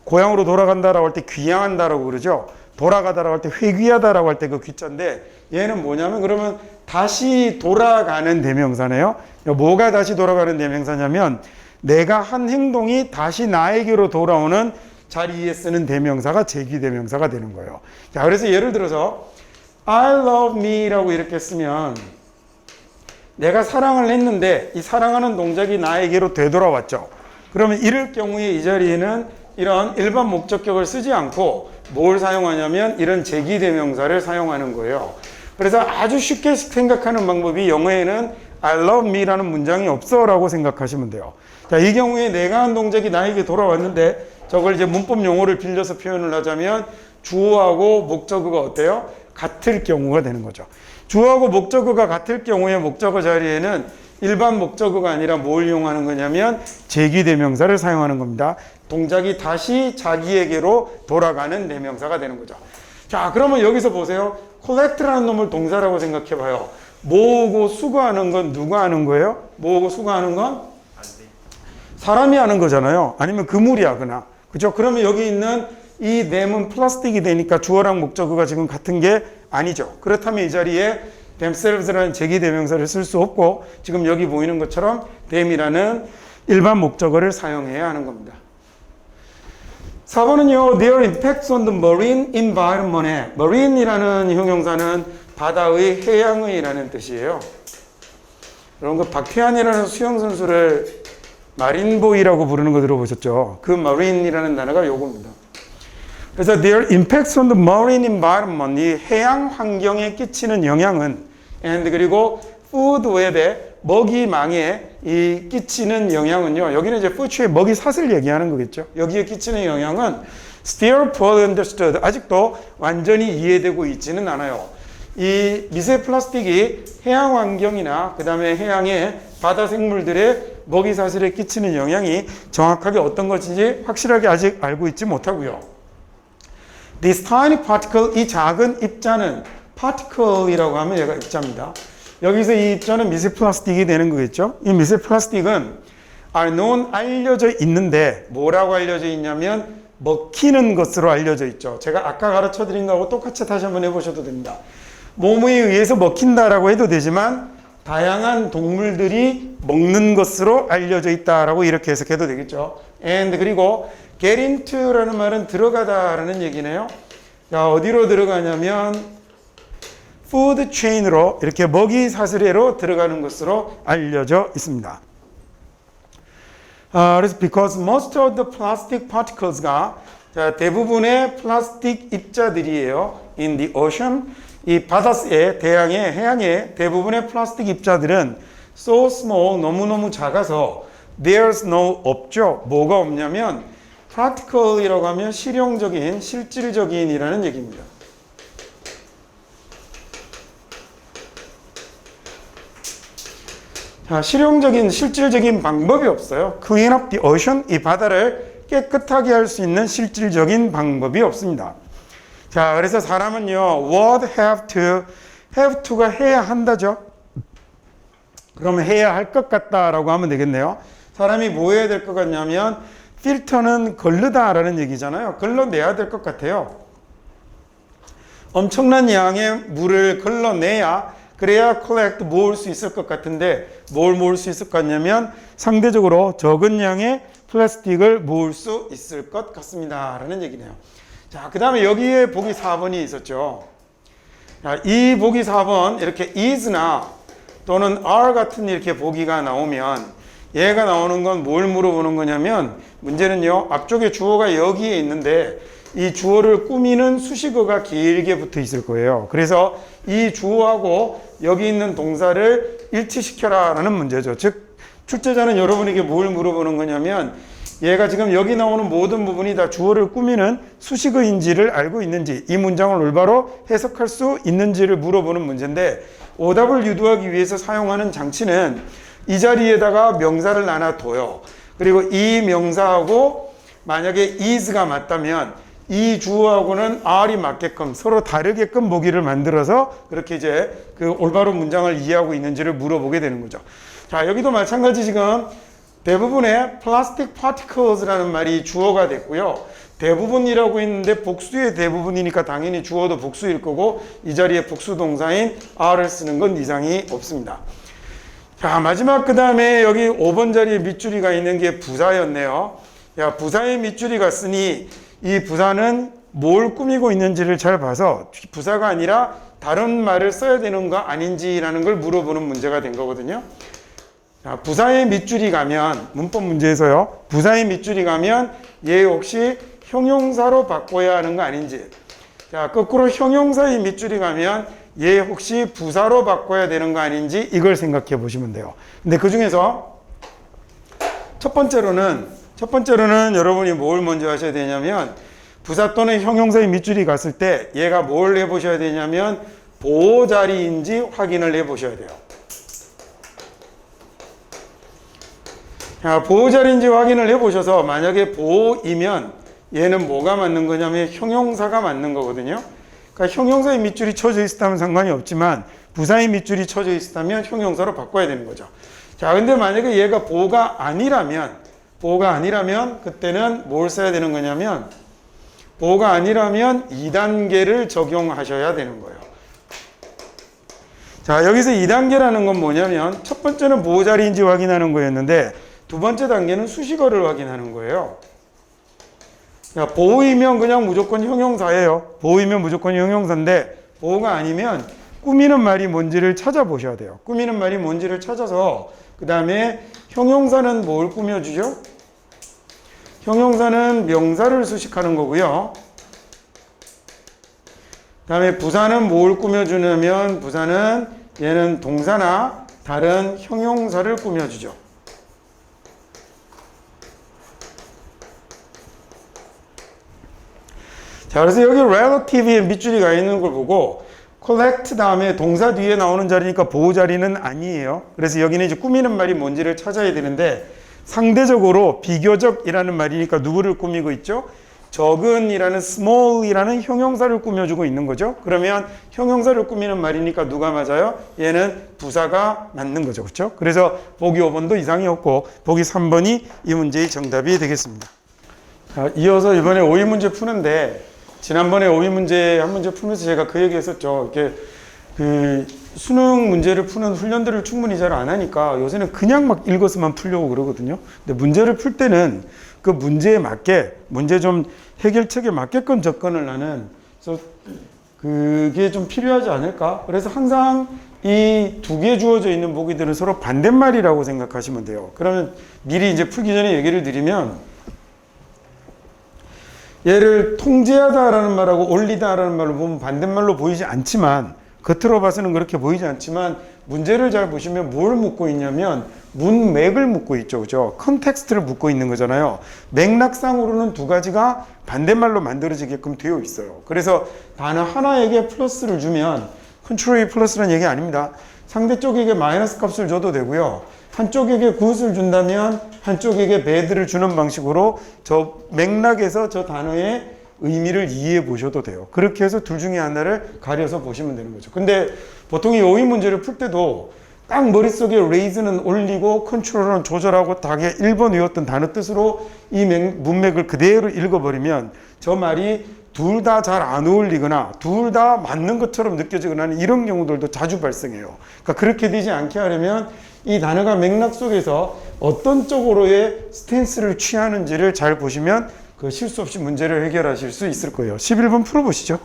[SPEAKER 1] 고향으로 돌아간다라고 할 때 귀향한다라고 그러죠. 돌아가다라고 할 때 회귀하다라고 할 때 그 귀자인데 얘는 뭐냐면 그러면 다시 돌아가는 대명사네요. 뭐가 다시 돌아가는 대명사냐면 내가 한 행동이 다시 나에게로 돌아오는 자리에 쓰는 대명사가 제기 대명사가 되는 거예요. 자, 그래서 예를 들어서 I love me라고 이렇게 쓰면 내가 사랑을 했는데 이 사랑하는 동작이 나에게로 되돌아왔죠. 그러면 이럴 경우에 이 자리에는 이런 일반 목적격을 쓰지 않고 뭘 사용하냐면 이런 제기 대명사를 사용하는 거예요. 그래서 아주 쉽게 생각하는 방법이 영어에는 I love me라는 문장이 없어 라고 생각하시면 돼요. 자, 이 경우에 내가 한 동작이 나에게 돌아왔는데 저걸 이제 문법 용어를 빌려서 표현을 하자면 주어하고 목적어가 어때요? 같을 경우가 되는 거죠. 주어하고 목적어가 같을 경우에 목적어 자리에는 일반 목적어가 아니라 뭘 이용하는 거냐면 제기 대명사를 사용하는 겁니다. 동작이 다시 자기에게로 돌아가는 대명사가 되는 거죠. 자, 그러면 여기서 보세요. collect라는 놈을 동사라고 생각해 봐요. 모으고 수거하는 건 누가 하는 거예요? 모으고 수거하는 건 사람이 하는 거잖아요. 아니면 그물이 하거나. 그죠? 그러면 여기 있는 이 them은 플라스틱이 되니까 주어랑 목적어가 지금 같은 게 아니죠. 그렇다면 이 자리에 themselves라는 제기 대명사를 쓸 수 없고 지금 여기 보이는 것처럼 them이라는 일반 목적어를 사용해야 하는 겁니다. 4번은요. Their impacts on the marine environment에 marine이라는 형용사는 바다의, 해양의라는 뜻이에요. 여러분 그 박태환이라는 수영선수를 마린보이라고 부르는 거 들어보셨죠? 그 marine이라는 단어가 요겁니다. 그래서 their impacts on the marine environment, 이 해양 환경에 끼치는 영향은 and 그리고 food web에 먹이망에 이 끼치는 영향은요. 여기는 이제 푸드의 먹이 사슬 얘기하는 거겠죠. 여기에 끼치는 영향은 still poorly understood. 아직도 완전히 이해되고 있지는 않아요. 이 미세 플라스틱이 해양 환경이나 그 다음에 해양의 바다 생물들의 먹이 사슬에 끼치는 영향이 정확하게 어떤 것인지 확실하게 아직 알고 있지 못하고요. This tiny particle, 이 작은 입자는 particle이라고 하면 얘가 입자입니다. 여기서 이 입자는 미세 플라스틱이 되는 거겠죠. 이 미세 플라스틱은 are known, 알려져 있는데 뭐라고 알려져 있냐면 먹히는 것으로 알려져 있죠. 제가 아까 가르쳐 드린 거하고 똑같이 다시 한번 해보셔도 됩니다. 몸에 의해서 먹힌다라고 해도 되지만 다양한 동물들이 먹는 것으로 알려져 있다라고 이렇게 해석해도 되겠죠. And 그리고 get into라는 말은 들어가다라는 얘기네요. 자, 어디로 들어가냐면 food chain으로 이렇게 먹이 사슬에로 들어가는 것으로 알려져 있습니다. 그래서 because most of the plastic particles가 대부분의 플라스틱 입자들이에요. in the ocean, 이 바다에, 대양의, 해양의 대부분의 플라스틱 입자들은 so small, 너무너무 작아서 there's no, 없죠. 뭐가 없냐면 practical이라고 하면 실용적인, 실질적인이라는 얘기입니다. 자, 실용적인, 실질적인 방법이 없어요. Clean up the ocean, 이 바다를 깨끗하게 할 수 있는 실질적인 방법이 없습니다. 자, 그래서 사람은요, would have to가 해야 한다죠. 그러면 해야 할 것 같다라고 하면 되겠네요. 사람이 뭐 해야 될 것 같냐면 필터는 걸르다라는 얘기잖아요. 걸러내야 될 것 같아요. 엄청난 양의 물을 걸러내야 그래야 collect 모을 수 있을 것 같은데 뭘 모을 수 있을 것 같냐면 상대적으로 적은 양의 플라스틱을 모을 수 있을 것 같습니다 라는 얘기네요. 자, 그 다음에 여기에 보기 4번이 있었죠. 자, 이 보기 4번 이렇게 is나 또는 are 같은 이렇게 보기가 나오면 얘가 나오는 건 뭘 물어보는 거냐면 문제는요, 앞쪽에 주어가 여기에 있는데 이 주어를 꾸미는 수식어가 길게 붙어 있을 거예요. 그래서 이 주어하고 여기 있는 동사를 일치시켜라 라는 문제죠. 즉 출제자는 여러분에게 뭘 물어보는 거냐면 얘가 지금 여기 나오는 모든 부분이 다 주어를 꾸미는 수식어인지를 알고 있는지, 이 문장을 올바로 해석할 수 있는지를 물어보는 문제인데 오답을 유도하기 위해서 사용하는 장치는 이 자리에다가 명사를 나눠둬요. 그리고 이 명사하고 만약에 is가 맞다면 이 주어하고는 are이 맞게끔 서로 다르게끔 보기를 만들어서 그렇게 이제 그 올바른 문장을 이해하고 있는지를 물어보게 되는 거죠. 자, 여기도 마찬가지 지금 대부분의 plastic particles라는 말이 주어가 됐고요. 대부분이라고 했는데 복수의 대부분이니까 당연히 주어도 복수일 거고 이 자리에 복수 동사인 are를 쓰는 건 이상이 없습니다. 자, 마지막 그 다음에 여기 5번 자리에 밑줄이가 있는 게 부사였네요. 야, 부사에 밑줄이가 쓰니 이 부사는 뭘 꾸미고 있는지를 잘 봐서 부사가 아니라 다른 말을 써야 되는 거 아닌지라는 걸 물어보는 문제가 된 거거든요. 자, 부사에 밑줄이 가면 문법 문제에서요. 부사에 밑줄이 가면 얘 혹시 형용사로 바꿔야 하는 거 아닌지. 자, 거꾸로 형용사에 밑줄이 가면 얘 혹시 부사로 바꿔야 되는 거 아닌지 이걸 생각해 보시면 돼요. 근데 그 중에서 첫 번째로는 여러분이 뭘 먼저 하셔야 되냐면 부사 또는 형용사의 밑줄이 갔을 때 얘가 뭘 해보셔야 되냐면 보호 자리인지 확인을 해보셔야 돼요. 자, 보호 자리인지 확인을 해보셔서 만약에 보호이면 얘는 뭐가 맞는 거냐면 형용사가 맞는 거거든요. 그러니까 형용사의 밑줄이 쳐져 있었다면 상관이 없지만 부사의 밑줄이 쳐져 있었다면 형용사로 바꿔야 되는 거죠. 자, 근데 만약에 얘가 보호가 아니라면 그때는 뭘 써야 되는 거냐면 보호가 아니라면 2단계를 적용하셔야 되는 거예요. 자, 여기서 2단계라는 건 뭐냐면 첫 번째는 보호 자리인지 확인하는 거였는데 두 번째 단계는 수식어를 확인하는 거예요. 자, 보호이면 그냥 무조건 형용사예요. 보호이면 무조건 형용사인데 보호가 아니면 꾸미는 말이 뭔지를 찾아보셔야 돼요. 꾸미는 말이 뭔지를 찾아서 그 다음에 형용사는 뭘 꾸며주죠? 형용사는 명사를 수식하는 거고요. 그 다음에 부사는 뭘 꾸며주냐면 부사는 얘는 동사나 다른 형용사를 꾸며주죠. 자, 그래서 여기 relative에 밑줄이가 있는 걸 보고 collect 다음에 동사 뒤에 나오는 자리니까 보호 자리는 아니에요. 그래서 여기는 이제 꾸미는 말이 뭔지를 찾아야 되는데 상대적으로 비교적이라는 말이니까 누구를 꾸미고 있죠? 적은이라는 small이라는 형용사를 꾸며주고 있는 거죠. 그러면 형용사를 꾸미는 말이니까 누가 맞아요? 얘는 부사가 맞는 거죠. 그렇죠? 그래서 보기 5번도 이상이 없고 보기 3번이 이 문제의 정답이 되겠습니다. 자, 이어서 이번에 오이 문제 푸는데 지난번에 오이 문제 한 문제 풀면서 제가 그 얘기 했었죠. 이렇게 그 수능 문제를 푸는 훈련들을 충분히 잘 안 하니까 요새는 그냥 막 읽어서만 풀려고 그러거든요. 근데 문제를 풀 때는 그 문제에 맞게 문제 좀 해결책에 맞게끔 접근을 하는 그래서 그게 좀 필요하지 않을까? 그래서 항상 이 두 개 주어져 있는 보기들은 서로 반대말이라고 생각하시면 돼요. 그러면 미리 이제 풀기 전에 얘기를 드리면 얘를 통제하다라는 말하고 올리다라는 말로 보면 반대말로 보이지 않지만 겉으로 봐서는 그렇게 보이지 않지만 문제를 잘 보시면 뭘 묻고 있냐면 문맥을 묻고 있죠. 그죠? 컨텍스트를 묻고 있는 거잖아요. 맥락상으로는 두 가지가 반대말로 만들어지게끔 되어 있어요. 그래서 단어 하나에게 플러스를 주면 컨트롤이 플러스라는 얘기 아닙니다. 상대 쪽에게 마이너스 값을 줘도 되고요. 한쪽에게 굿을 준다면 한쪽에게 배드를 주는 방식으로 저 맥락에서 저 단어의 의미를 이해해 보셔도 돼요. 그렇게 해서 둘 중에 하나를 가려서 보시면 되는 거죠. 근데 보통 이 오이 문제를 풀 때도 딱 머릿속에 raise는 올리고 컨트롤은 조절하고 다게 1번 외웠던 단어 뜻으로 이 문맥을 그대로 읽어버리면 저 말이 둘 다 잘 안 어울리거나 둘 다 맞는 것처럼 느껴지거나 하는 이런 경우들도 자주 발생해요. 그러니까 그렇게 되지 않게 하려면 이 단어가 맥락 속에서 어떤 쪽으로의 스탠스를 취하는지를 잘 보시면 그 실수 없이 문제를 해결하실 수 있을 거예요. 11번 풀어보시죠.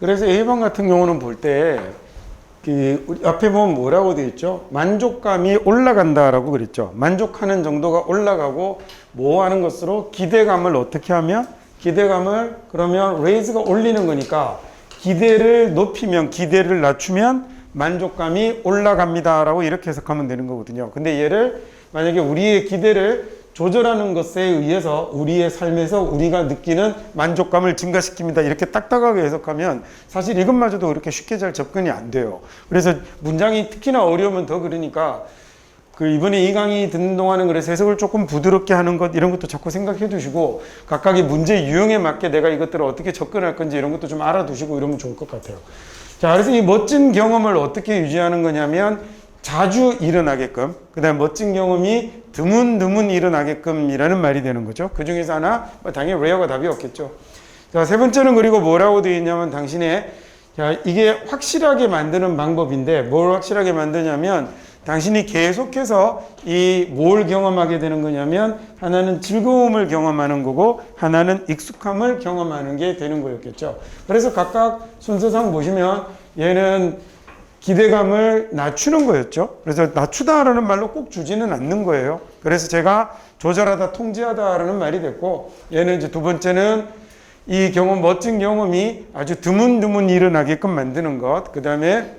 [SPEAKER 1] 그래서 A번 같은 경우는 볼 때, 우리 앞에 보면 뭐라고 되어 있죠? 만족감이 올라간다라고 그랬죠. 만족하는 정도가 올라가고 뭐 하는 것으로 기대감을 어떻게 하면? 기대감을 그러면 raise가 올리는 거니까 기대를 높이면 기대를 낮추면 만족감이 올라갑니다라고 이렇게 해석하면 되는 거거든요. 근데 얘를 만약에 우리의 기대를 조절하는 것에 의해서 우리의 삶에서 우리가 느끼는 만족감을 증가시킵니다. 이렇게 딱딱하게 해석하면 사실 이것마저도 그렇게 쉽게 잘 접근이 안 돼요. 그래서 문장이 특히나 어려우면 더 그러니까 이번에 이 강의 듣는 동안은 그래서 해석을 조금 부드럽게 하는 것 이런 것도 자꾸 생각해 두시고 각각의 문제 유형에 맞게 내가 이것들을 어떻게 접근할 건지 이런 것도 좀 알아두시고 이러면 좋을 것 같아요. 자, 그래서 이 멋진 경험을 어떻게 유지하는 거냐면 자주 일어나게끔, 그 다음 멋진 경험이 드문드문 일어나게끔이라는 말이 되는 거죠. 그 중에서 하나, 당연히 레어가 답이 없겠죠. 자, 세 번째는 그리고 뭐라고 되어 있냐면 당신의, 자, 이게 확실하게 만드는 방법인데 뭘 확실하게 만드냐면 당신이 계속해서 뭘 경험하게 되는 거냐면 하나는 즐거움을 경험하는 거고 하나는 익숙함을 경험하는 게 되는 거였겠죠. 그래서 각각 순서상 보시면 얘는 기대감을 낮추는 거였죠. 그래서 낮추다라는 말로 꼭 주지는 않는 거예요. 그래서 제가 조절하다, 통제하다라는 말이 됐고 얘는 이제 두 번째는 이 경험, 멋진 경험이 아주 드문드문 일어나게끔 만드는 것. 그 다음에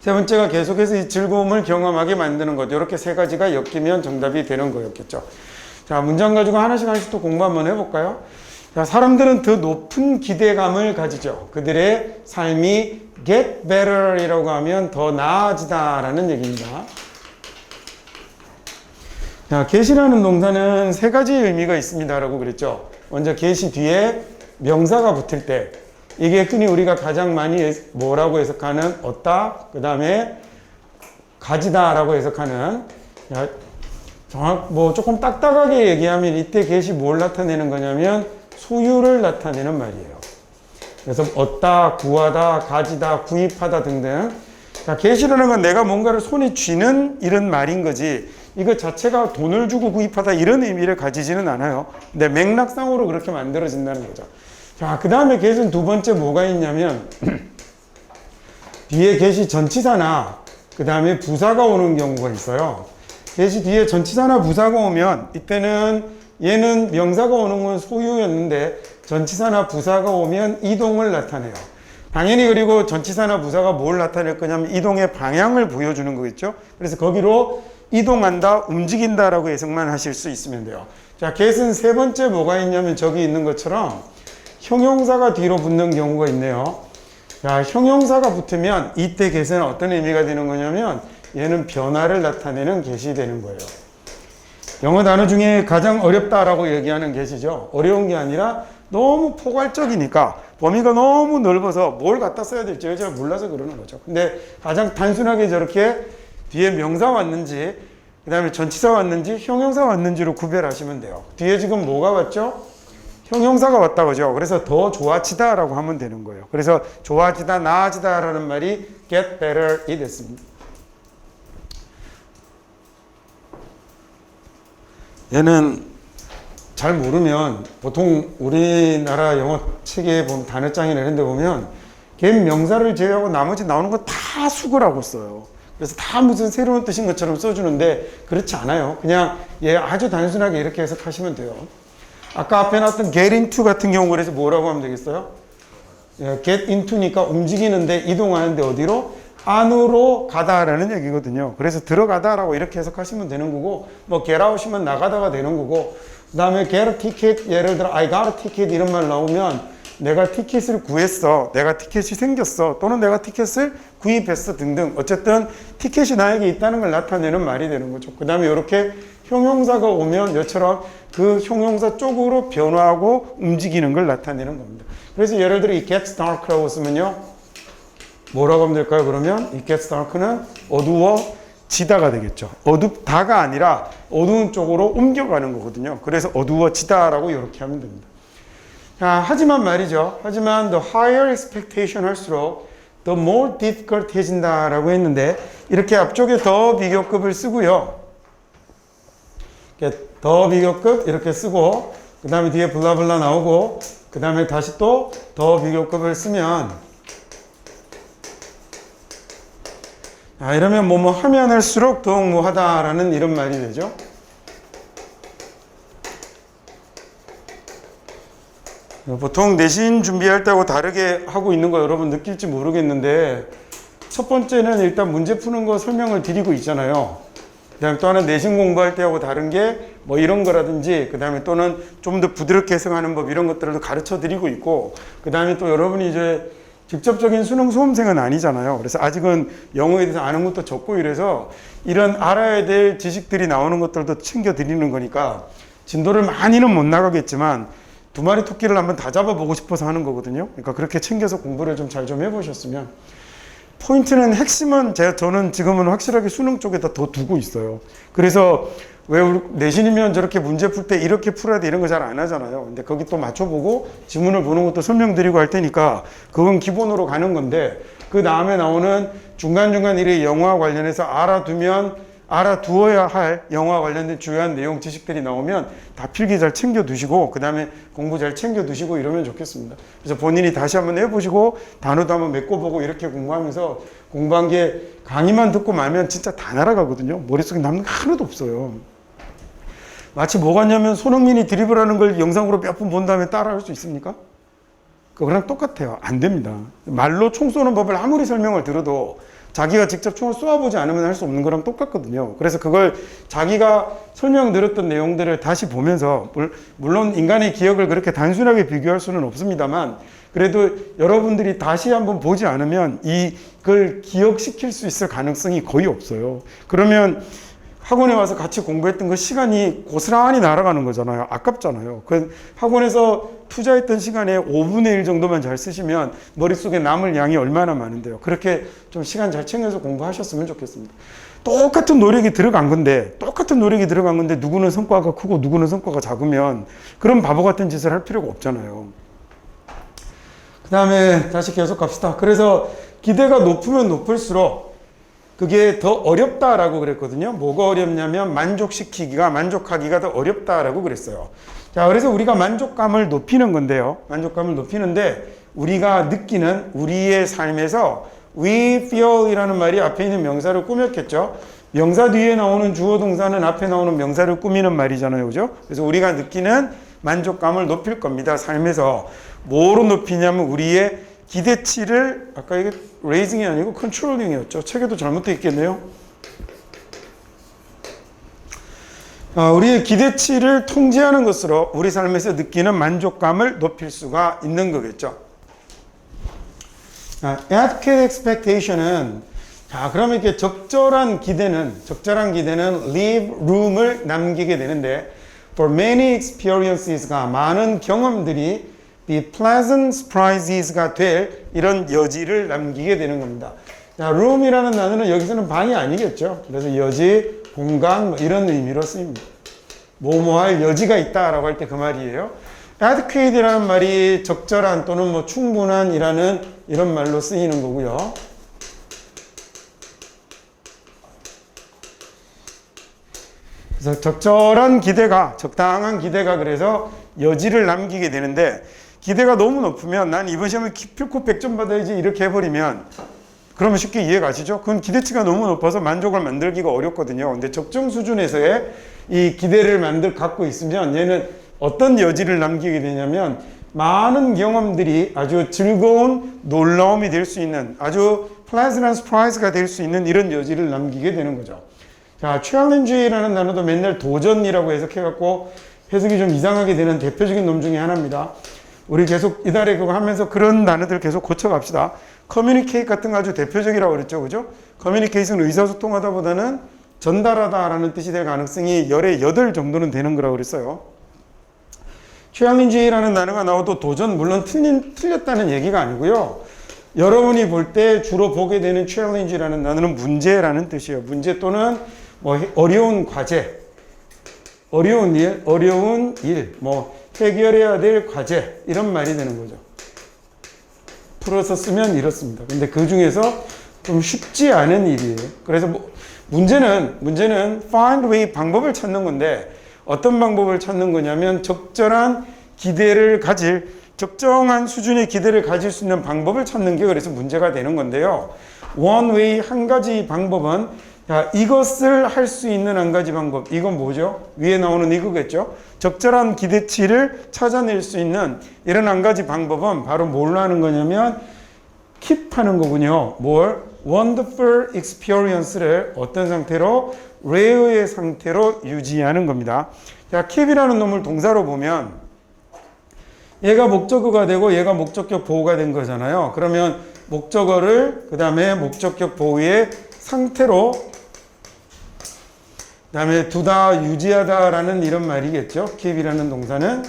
[SPEAKER 1] 세 번째가 계속해서 이 즐거움을 경험하게 만드는 것. 이렇게 세 가지가 엮이면 정답이 되는 거였겠죠. 자, 문장 가지고 하나씩 또 공부 한번 해볼까요? 자, 사람들은 더 높은 기대감을 가지죠. 그들의 삶이 get better 이라고 하면 더 나아지다라는 얘기입니다. 자, get이라는 동사는 세 가지 의미가 있습니다라고 그랬죠. 먼저 get이 뒤에 명사가 붙을 때 이게 흔히 우리가 가장 많이 뭐라고 해석하는 얻다, 그 다음에 가지다라고 해석하는 조금 딱딱하게 얘기하면 이때 get이 뭘 나타내는 거냐면 소유를 나타내는 말이에요. 그래서 얻다, 구하다, 가지다, 구입하다 등등. 자, get이라는 건 내가 뭔가를 손에 쥐는 이런 말인 거지 이거 자체가 돈을 주고 구입하다 이런 의미를 가지지는 않아요. 근데 맥락상으로 그렇게 만들어진다는 거죠. 자, 그 다음에 get은 두 번째 뭐가 있냐면 뒤에 get이 전치사나 그 다음에 부사가 오는 경우가 있어요. get이 뒤에 전치사나 부사가 오면 이때는 얘는 명사가 오는 건 소유였는데 전치사나 부사가 오면 이동을 나타내요. 당연히 그리고 전치사나 부사가 뭘 나타낼 거냐면 이동의 방향을 보여주는 거겠죠. 그래서 거기로 이동한다, 움직인다라고 해석만 하실 수 있으면 돼요. 자, get은 세 번째 뭐가 있냐면 저기 있는 것처럼 형용사가 뒤로 붙는 경우가 있네요. 자, 형용사가 붙으면 이때 get은 어떤 의미가 되는 거냐면 얘는 변화를 나타내는 get이 되는 거예요. 영어 단어 중에 가장 어렵다라고 얘기하는 get이죠. 어려운 게 아니라 너무 포괄적이니까 범위가 너무 넓어서 뭘 갖다 써야 될지 잘 몰라서 그러는 거죠. 근데 가장 단순하게 저렇게 뒤에 명사 왔는지 그 다음에 전치사 왔는지 형용사 왔는지로 구별하시면 돼요. 뒤에 지금 뭐가 왔죠? 형용사가 왔다 그죠? 그래서 더 좋아지다 라고 하면 되는 거예요. 그래서 좋아지다, 나아지다 라는 말이 get better이 됐습니다. 얘는 잘 모르면 보통 우리나라 영어 책에 보면 단어장이나 이런 데 보면 get 명사를 제외하고 나머지 나오는 거 다 수거라고 써요. 그래서 다 무슨 새로운 뜻인 것처럼 써주는데 그렇지 않아요. 그냥 얘 아주 단순하게 이렇게 해석하시면 돼요. 아까 앞에 나왔던 get into 같은 경우 그래서 뭐라고 하면 되겠어요? get into니까 움직이는데 이동하는데 어디로? 안으로 가다라는 얘기거든요. 그래서 들어가다라고 이렇게 해석하시면 되는 거고 뭐 get out이면 나가다가 되는 거고 그 다음에 get a ticket 예를 들어 I got a ticket 이런 말 나오면 내가 티켓을 구했어, 내가 티켓이 생겼어 또는 내가 티켓을 구입했어 등등 어쨌든 티켓이 나에게 있다는 걸 나타내는 말이 되는 거죠. 그 다음에 이렇게 형용사가 오면 이처럼 그 형용사 쪽으로 변화하고 움직이는 걸 나타내는 겁니다. 그래서 예를 들어 이 gets dark라고 쓰면요 뭐라고 하면 될까요? 그러면 이 gets dark는 어두워지다가 되겠죠. 어둡다가 아니라 어두운 쪽으로 옮겨가는 거거든요. 그래서 어두워지다라고 이렇게 하면 됩니다. 자, 하지만 말이죠. 하지만 the higher expectation 할수록 the more difficult 해진다라고 했는데 이렇게 앞쪽에 더 비교급을 쓰고요. 더 비교급 이렇게 쓰고 그 다음에 뒤에 블라블라 나오고, 그 다음에 다시 또 더 비교급을 쓰면, 이러면 뭐뭐 하면 할수록 더욱 뭐 하다라는 이런 말이 되죠. 보통 내신 준비할 때하고 다르게 하고 있는 거 여러분 느낄지 모르겠는데, 첫 번째는 일단 문제 푸는 거 설명을 드리고 있잖아요. 그 다음에 또 하나 내신 공부할 때하고 다른 게 뭐 이런 거라든지, 그 다음에 또는 좀 더 부드럽게 해석하는 법 이런 것들을 가르쳐 드리고 있고, 그 다음에 또 여러분이 이제 직접적인 수능 수험생은 아니잖아요. 그래서 아직은 영어에 대해서 아는 것도 적고 이래서 이런 알아야 될 지식들이 나오는 것들도 챙겨 드리는 거니까 진도를 많이는 못 나가겠지만 두 마리 토끼를 한번 다 잡아보고 싶어서 하는 거거든요. 그러니까 그렇게 챙겨서 공부를 좀 잘 좀 해보셨으면. 포인트는 핵심은 저는 지금은 확실하게 수능 쪽에다 더 두고 있어요. 그래서 왜 내신이면 저렇게 문제 풀 때 이렇게 풀어야 돼 이런 거 잘 안 하잖아요. 근데 거기 또 맞춰보고 지문을 보는 것도 설명드리고 할 테니까 그건 기본으로 가는 건데, 그 다음에 나오는 중간중간 이래 영어와 관련해서 알아두어야 할 영어와 관련된 주요한 내용 지식들이 나오면 다 필기 잘 챙겨 두시고, 그 다음에 공부 잘 챙겨 두시고 이러면 좋겠습니다. 그래서 본인이 다시 한번 해보시고 단어도 한번 메꿔보고 이렇게 공부하면서 공부한 게 강의만 듣고 말면 진짜 다 날아가거든요. 머릿속에 남는 게 하나도 없어요. 마치 뭐 같냐면 손흥민이 드리블하는 걸 영상으로 몇 번 본 다음에 따라할 수 있습니까? 그거랑 똑같아요. 안 됩니다. 말로 총 쏘는 법을 아무리 설명을 들어도 자기가 직접 총을 쏘아보지 않으면 할 수 없는 거랑 똑같거든요. 그래서 그걸 자기가 설명드렸던 내용들을 다시 보면서, 물론 인간의 기억을 그렇게 단순하게 비교할 수는 없습니다만, 그래도 여러분들이 다시 한번 보지 않으면 이걸 기억시킬 수 있을 가능성이 거의 없어요. 그러면 학원에 와서 같이 공부했던 그 시간이 고스란히 날아가는 거잖아요. 아깝잖아요. 그 학원에서 투자했던 시간에 5분의 1 정도만 잘 쓰시면 머릿속에 남을 양이 얼마나 많은데요. 그렇게 좀 시간 잘 챙겨서 공부하셨으면 좋겠습니다. 똑같은 노력이 들어간 건데 누구는 성과가 크고 누구는 성과가 작으면 그런 바보 같은 짓을 할 필요가 없잖아요. 그 다음에 다시 계속 갑시다. 그래서 기대가 높으면 높을수록 그게 더 어렵다라고 그랬거든요. 뭐가 어렵냐면 만족하기가 더 어렵다라고 그랬어요. 자, 그래서 우리가 만족감을 높이는 건데요. 만족감을 높이는데 우리가 느끼는 우리의 삶에서 we feel 이라는 말이 앞에 있는 명사를 꾸몄겠죠. 명사 뒤에 나오는 주어 동사는 앞에 나오는 명사를 꾸미는 말이잖아요. 그죠? 그래서 우리가 느끼는 만족감을 높일 겁니다. 삶에서. 뭐로 높이냐면 우리의 기대치를, 아까 이게 raising이 아니고 controlling이었죠. 책에도 잘못되어 있겠네요. 우리의 기대치를 통제하는 것으로 우리 삶에서 느끼는 만족감을 높일 수가 있는 거겠죠. adequate expectation은, 그러면 이렇게 적절한 기대는 leave room을 남기게 되는데, for many experiences가 많은 경험들이 be pleasant surprises가 될 이런 여지를 남기게 되는 겁니다. 자, room이라는 단어는 여기서는 방이 아니겠죠. 그래서 여지, 공간 뭐 이런 의미로 쓰입니다. 뭐할 여지가 있다라고 할 때 그 말이에요. adequate이라는 말이 적절한 또는 뭐 충분한이라는 이런 말로 쓰이는 거고요. 그래서 적당한 기대가 그래서 여지를 남기게 되는데, 기대가 너무 높으면 난 이번 시험에 기필코 100점 받아야지 이렇게 해버리면 그러면 쉽게 이해 가시죠? 그건 기대치가 너무 높아서 만족을 만들기가 어렵거든요. 근데 적정 수준에서의 이 기대를 갖고 있으면 얘는 어떤 여지를 남기게 되냐면 많은 경험들이 아주 즐거운 놀라움이 될 수 있는, 아주 pleasant surprise가 될 수 있는 이런 여지를 남기게 되는 거죠. 자, challenge라는 단어도 맨날 도전이라고 해석해갖고 해석이 좀 이상하게 되는 대표적인 놈 중에 하나입니다. 우리 계속 이달에 그거 하면서 그런 단어들 계속 고쳐갑시다. communicate 같은 거 아주 대표적이라고 그랬죠. 그죠? communication은 의사소통하다 보다는 전달하다 라는 뜻이 될 가능성이 열의 8 정도는 되는 거라고 그랬어요. challenge라는 단어가 나와도 도전, 물론 틀렸다는 얘기가 아니고요. 여러분이 볼 때 주로 보게 되는 challenge라는 단어는 문제라는 뜻이에요. 문제 또는 뭐 어려운 과제, 어려운 일, 뭐 해결해야 될 과제, 이런 말이 되는 거죠. 풀어서 쓰면 이렇습니다. 근데 그 중에서 좀 쉽지 않은 일이에요. 그래서 문제는 find way, 방법을 찾는 건데, 어떤 방법을 찾는 거냐면 적절한 기대를 가질, 적정한 수준의 기대를 가질 수 있는 방법을 찾는 게 그래서 문제가 되는 건데요. one way, 한 가지 방법은 이것을 할 수 있는 한 가지 방법, 이건 뭐죠? 위에 나오는 이거겠죠? 적절한 기대치를 찾아낼 수 있는 이런 한 가지 방법은 바로 뭘로 하는 거냐면 keep 하는 거군요. 뭘? wonderful experience를 어떤 상태로? rare의 상태로 유지하는 겁니다. 자, keep이라는 놈을 동사로 보면 얘가 목적어가 되고 얘가 목적격 보호가 된 거잖아요. 그러면 목적어를 그 다음에 목적격 보호의 상태로 그 다음에 두다, 유지하다라는 이런 말이겠죠. keep이라는 동사는.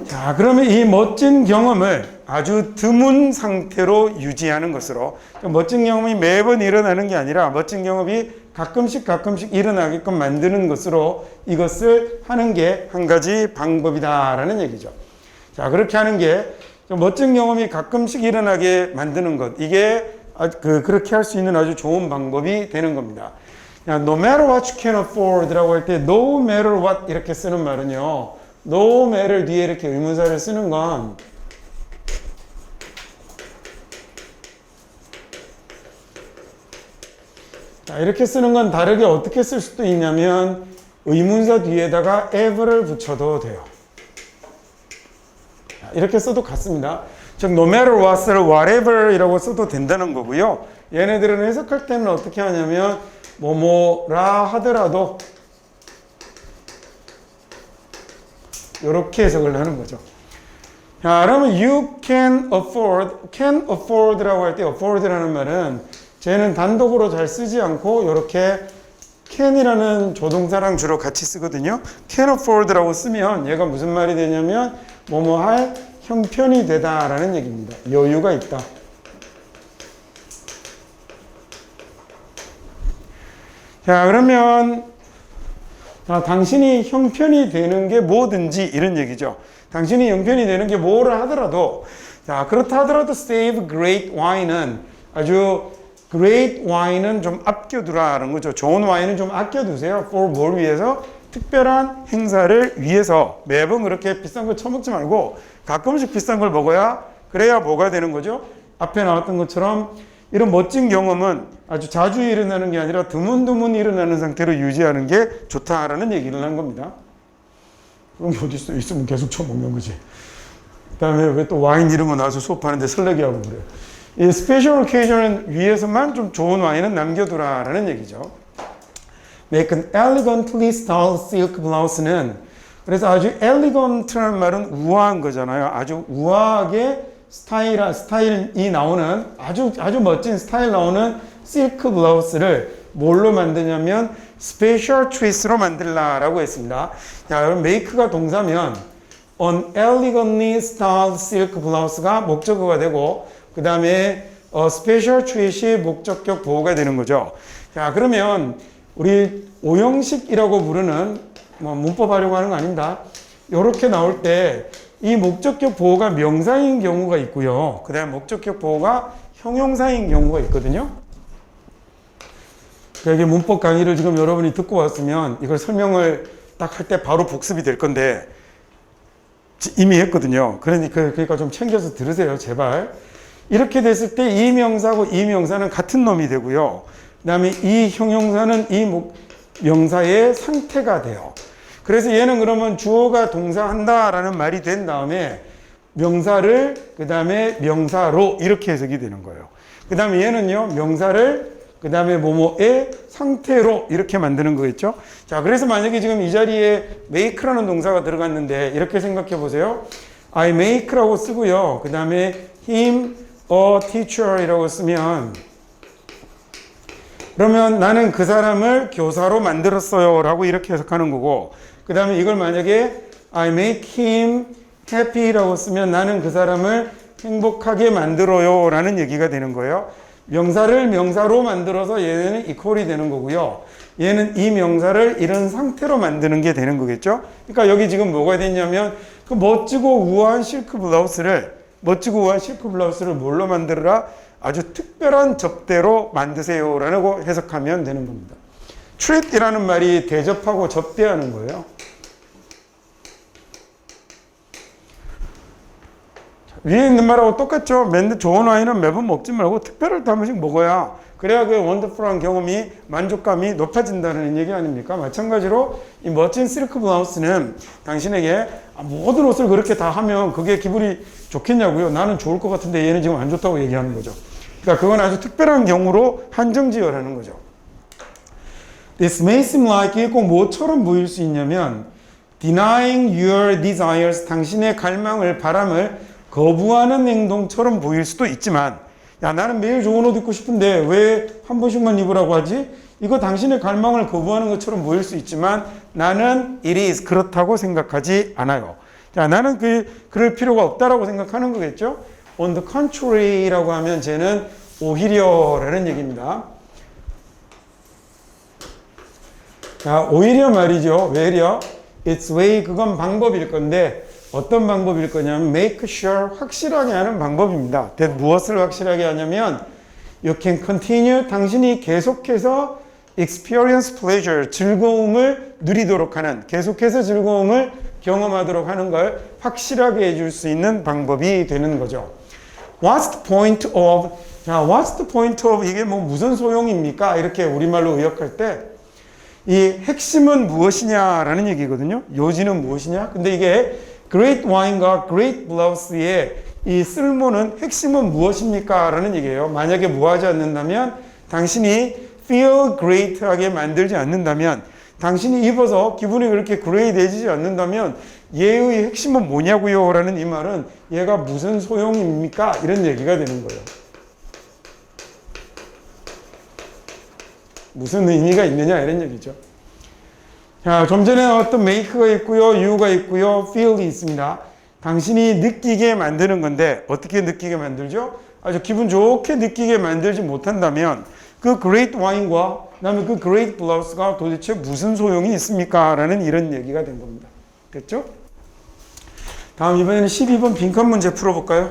[SPEAKER 1] 자, 그러면 이 멋진 경험을 아주 드문 상태로 유지하는 것으로, 멋진 경험이 매번 일어나는 게 아니라 멋진 경험이 가끔씩 일어나게끔 만드는 것으로 이것을 하는 게 한 가지 방법이다라는 얘기죠. 자, 그렇게 하는 게 멋진 경험이 가끔씩 일어나게 만드는 것, 이게 그렇게 할 수 있는 아주 좋은 방법이 되는 겁니다. No matter what you can afford라고 할 때 no matter what 이렇게 쓰는 말은요, no matter 뒤에 이렇게 의문사를 쓰는 건 자, 이렇게 쓰는 건 다르게 어떻게 쓸 수도 있냐면 의문사 뒤에다가 ever를 붙여도 돼요. 자, 이렇게 써도 같습니다. 즉 no matter what을 whatever 이라고 써도 된다는 거고요. 얘네들은 해석할 때는 어떻게 하냐면 뭐뭐라 하더라도 이렇게 해석을 하는 거죠. 자, 그러면 you can afford라고 할 때 afford라는 말은 쟤는 단독으로 잘 쓰지 않고 이렇게 can이라는 조동사랑 주로 같이 쓰거든요. can afford라고 쓰면 얘가 무슨 말이 되냐면 뭐뭐 할 형편이 되다라는 얘기입니다. 여유가 있다. 자, 그러면 당신이 형편이 되는 게 뭐든지 이런 얘기죠. 당신이 형편이 되는 게 뭐를 하더라도, 자, 그렇다 하더라도 save great wine은 아주 great wine은 좀 아껴두라는 거죠. 좋은 와인은 좀 아껴두세요. for 뭘 위해서? 특별한 행사를 위해서. 매번 그렇게 비싼 걸 처먹지 말고 가끔씩 비싼 걸 먹어야, 그래야 뭐가 되는 거죠? 앞에 나왔던 것처럼 이런 멋진 경험은 아주 자주 일어나는 게 아니라 드문드문 일어나는 상태로 유지하는 게 좋다라는 얘기를 한 겁니다. 그럼 어디 있으면 계속 처먹는 거지. 그 다음에 왜 또 와인 이런 거 나와서 수업하는데 설레게 하고 그래요. 이 스페셜 오케이션을 위해서만 좀 좋은 와인은 남겨두라라는 얘기죠. Make an elegantly styled silk blouse는 그래서 아주 elegant라는 말은 우아한 거잖아요. 아주 우아하게 스타일이 나오는 아주 멋진 스타일 나오는 실크 블라우스를 뭘로 만드냐면 스페셜 트위스로 만들라라고 했습니다. 자, 그럼 make가 동사면 an elegantly styled silk blouse가 목적어가 되고 그 다음에 스페셜 트윗이 목적격 보호가 되는 거죠. 자, 그러면 우리 오형식이라고 부르는 문법 하려고 하는 거 아닙니다. 이렇게 나올 때 이 목적격 보호가 명사인 경우가 있고요. 그 다음에 목적격 보호가 형용사인 경우가 있거든요. 그러니까 이게 문법 강의를 지금 여러분이 듣고 왔으면 이걸 설명을 딱 할 때 바로 복습이 될 건데 이미 했거든요. 그러니까 좀 챙겨서 들으세요, 제발. 이렇게 됐을 때 이 명사하고 이 명사는 같은 놈이 되고요. 그 다음에 이 형용사는 이 명사의 상태가 돼요. 그래서 얘는 그러면 주어가 동사한다라는 말이 된 다음에 명사를 그 다음에 명사로 이렇게 해석이 되는 거예요. 그 다음에 얘는요, 명사를 그 다음에 뭐뭐의 상태로 이렇게 만드는 거겠죠. 자, 그래서 만약에 지금 이 자리에 make라는 동사가 들어갔는데 이렇게 생각해 보세요. I make라고 쓰고요. 그 다음에 him a teacher이라고 쓰면 그러면 나는 그 사람을 교사로 만들었어요 라고 이렇게 해석하는 거고, 그 다음에 이걸 만약에 I make him happy라고 쓰면 나는 그 사람을 행복하게 만들어요 라는 얘기가 되는 거예요. 명사를 명사로 만들어서 얘는 equal이 되는 거고요. 얘는 이 명사를 이런 상태로 만드는 게 되는 거겠죠. 그러니까 여기 지금 뭐가 됐냐면 그 멋지고 우아한 실크 블라우스를 뭘로 만들어라? 아주 특별한 접대로 만드세요 라고 해석하면 되는 겁니다. treat이라는 말이 대접하고 접대하는 거예요. 위에 있는 말하고 똑같죠. 맨날 좋은 와인은 매번 먹지 말고 특별할 때 한 번씩 먹어야 그래야 그 원더풀한 경험이 만족감이 높아진다는 얘기 아닙니까? 마찬가지로 이 멋진 실크 블라우스는 당신에게 모든 옷을 그렇게 다 하면 그게 기분이 좋겠냐고요. 나는 좋을 것 같은데 얘는 지금 안 좋다고 얘기하는 거죠. 그러니까 그건 아주 특별한 경우로 한정지어라는 거죠. This may seem like 이게 꼭 뭐처럼 보일 수 있냐면 denying your desires, 당신의 갈망을, 바람을 거부하는 행동처럼 보일 수도 있지만 야, 나는 매일 좋은 옷 입고 싶은데 왜 한 번씩만 입으라고 하지? 이거 당신의 갈망을 거부하는 것처럼 보일 수 있지만 나는 it is 그렇다고 생각하지 않아요. 자, 나는 그럴 필요가 없다라고 생각하는 거겠죠? On the contrary라고 하면 쟤는 오히려라는 얘기입니다. 자, 오히려 말이죠. 왜려? It's way 그건 방법일 건데 어떤 방법일 거냐면 make sure 확실하게 하는 방법입니다. 무엇을 확실하게 하냐면 you can continue 당신이 계속해서 experience pleasure 즐거움을 누리도록 하는 계속해서 즐거움을 경험하도록 하는 걸 확실하게 해줄 수 있는 방법이 되는 거죠. What's the point of 자, what's the point of 이게 뭐 무슨 소용입니까? 이렇게 우리말로 의역할 때 이 핵심은 무엇이냐라는 얘기거든요. 요지는 무엇이냐? 근데 이게 Great Wine과 Great Blouse의 이 쓸모는 핵심은 무엇입니까? 라는 얘기예요. 만약에 뭐하지 않는다면 당신이 feel great하게 만들지 않는다면 당신이 입어서 기분이 그렇게 great해지지 않는다면 얘의 핵심은 뭐냐고요? 라는 이 말은 얘가 무슨 소용입니까? 이런 얘기가 되는 거예요. 무슨 의미가 있느냐 이런 얘기죠. 자, 좀 전에 어떤 make가 있고요, you가 있고요, feel이 있습니다. 당신이 느끼게 만드는 건데 어떻게 느끼게 만들죠? 아주 기분 좋게 느끼게 만들지 못한다면 그 great wine과 그다음에 그 great blouse가 도대체 무슨 소용이 있습니까? 라는 이런 얘기가 된 겁니다. 됐죠? 다음 이번에는 12번 빈칸 문제 풀어볼까요?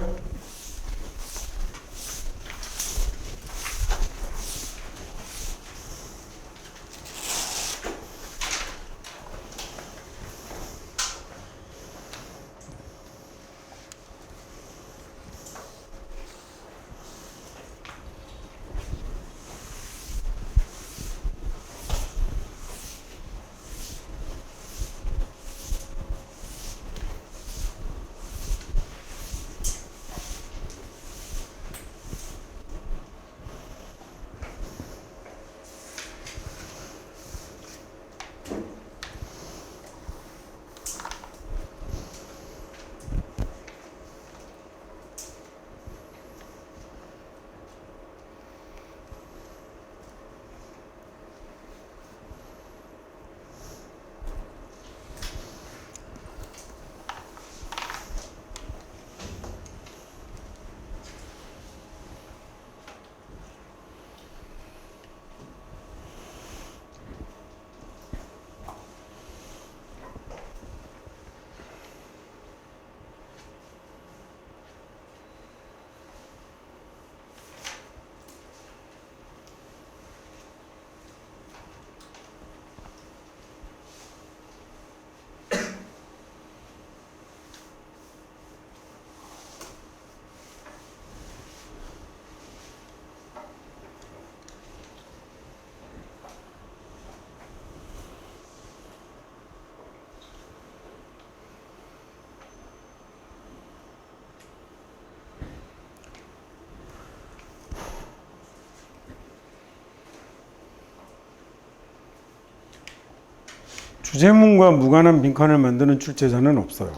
[SPEAKER 1] 주제문과 무관한 빈칸을 만드는 출제자는 없어요.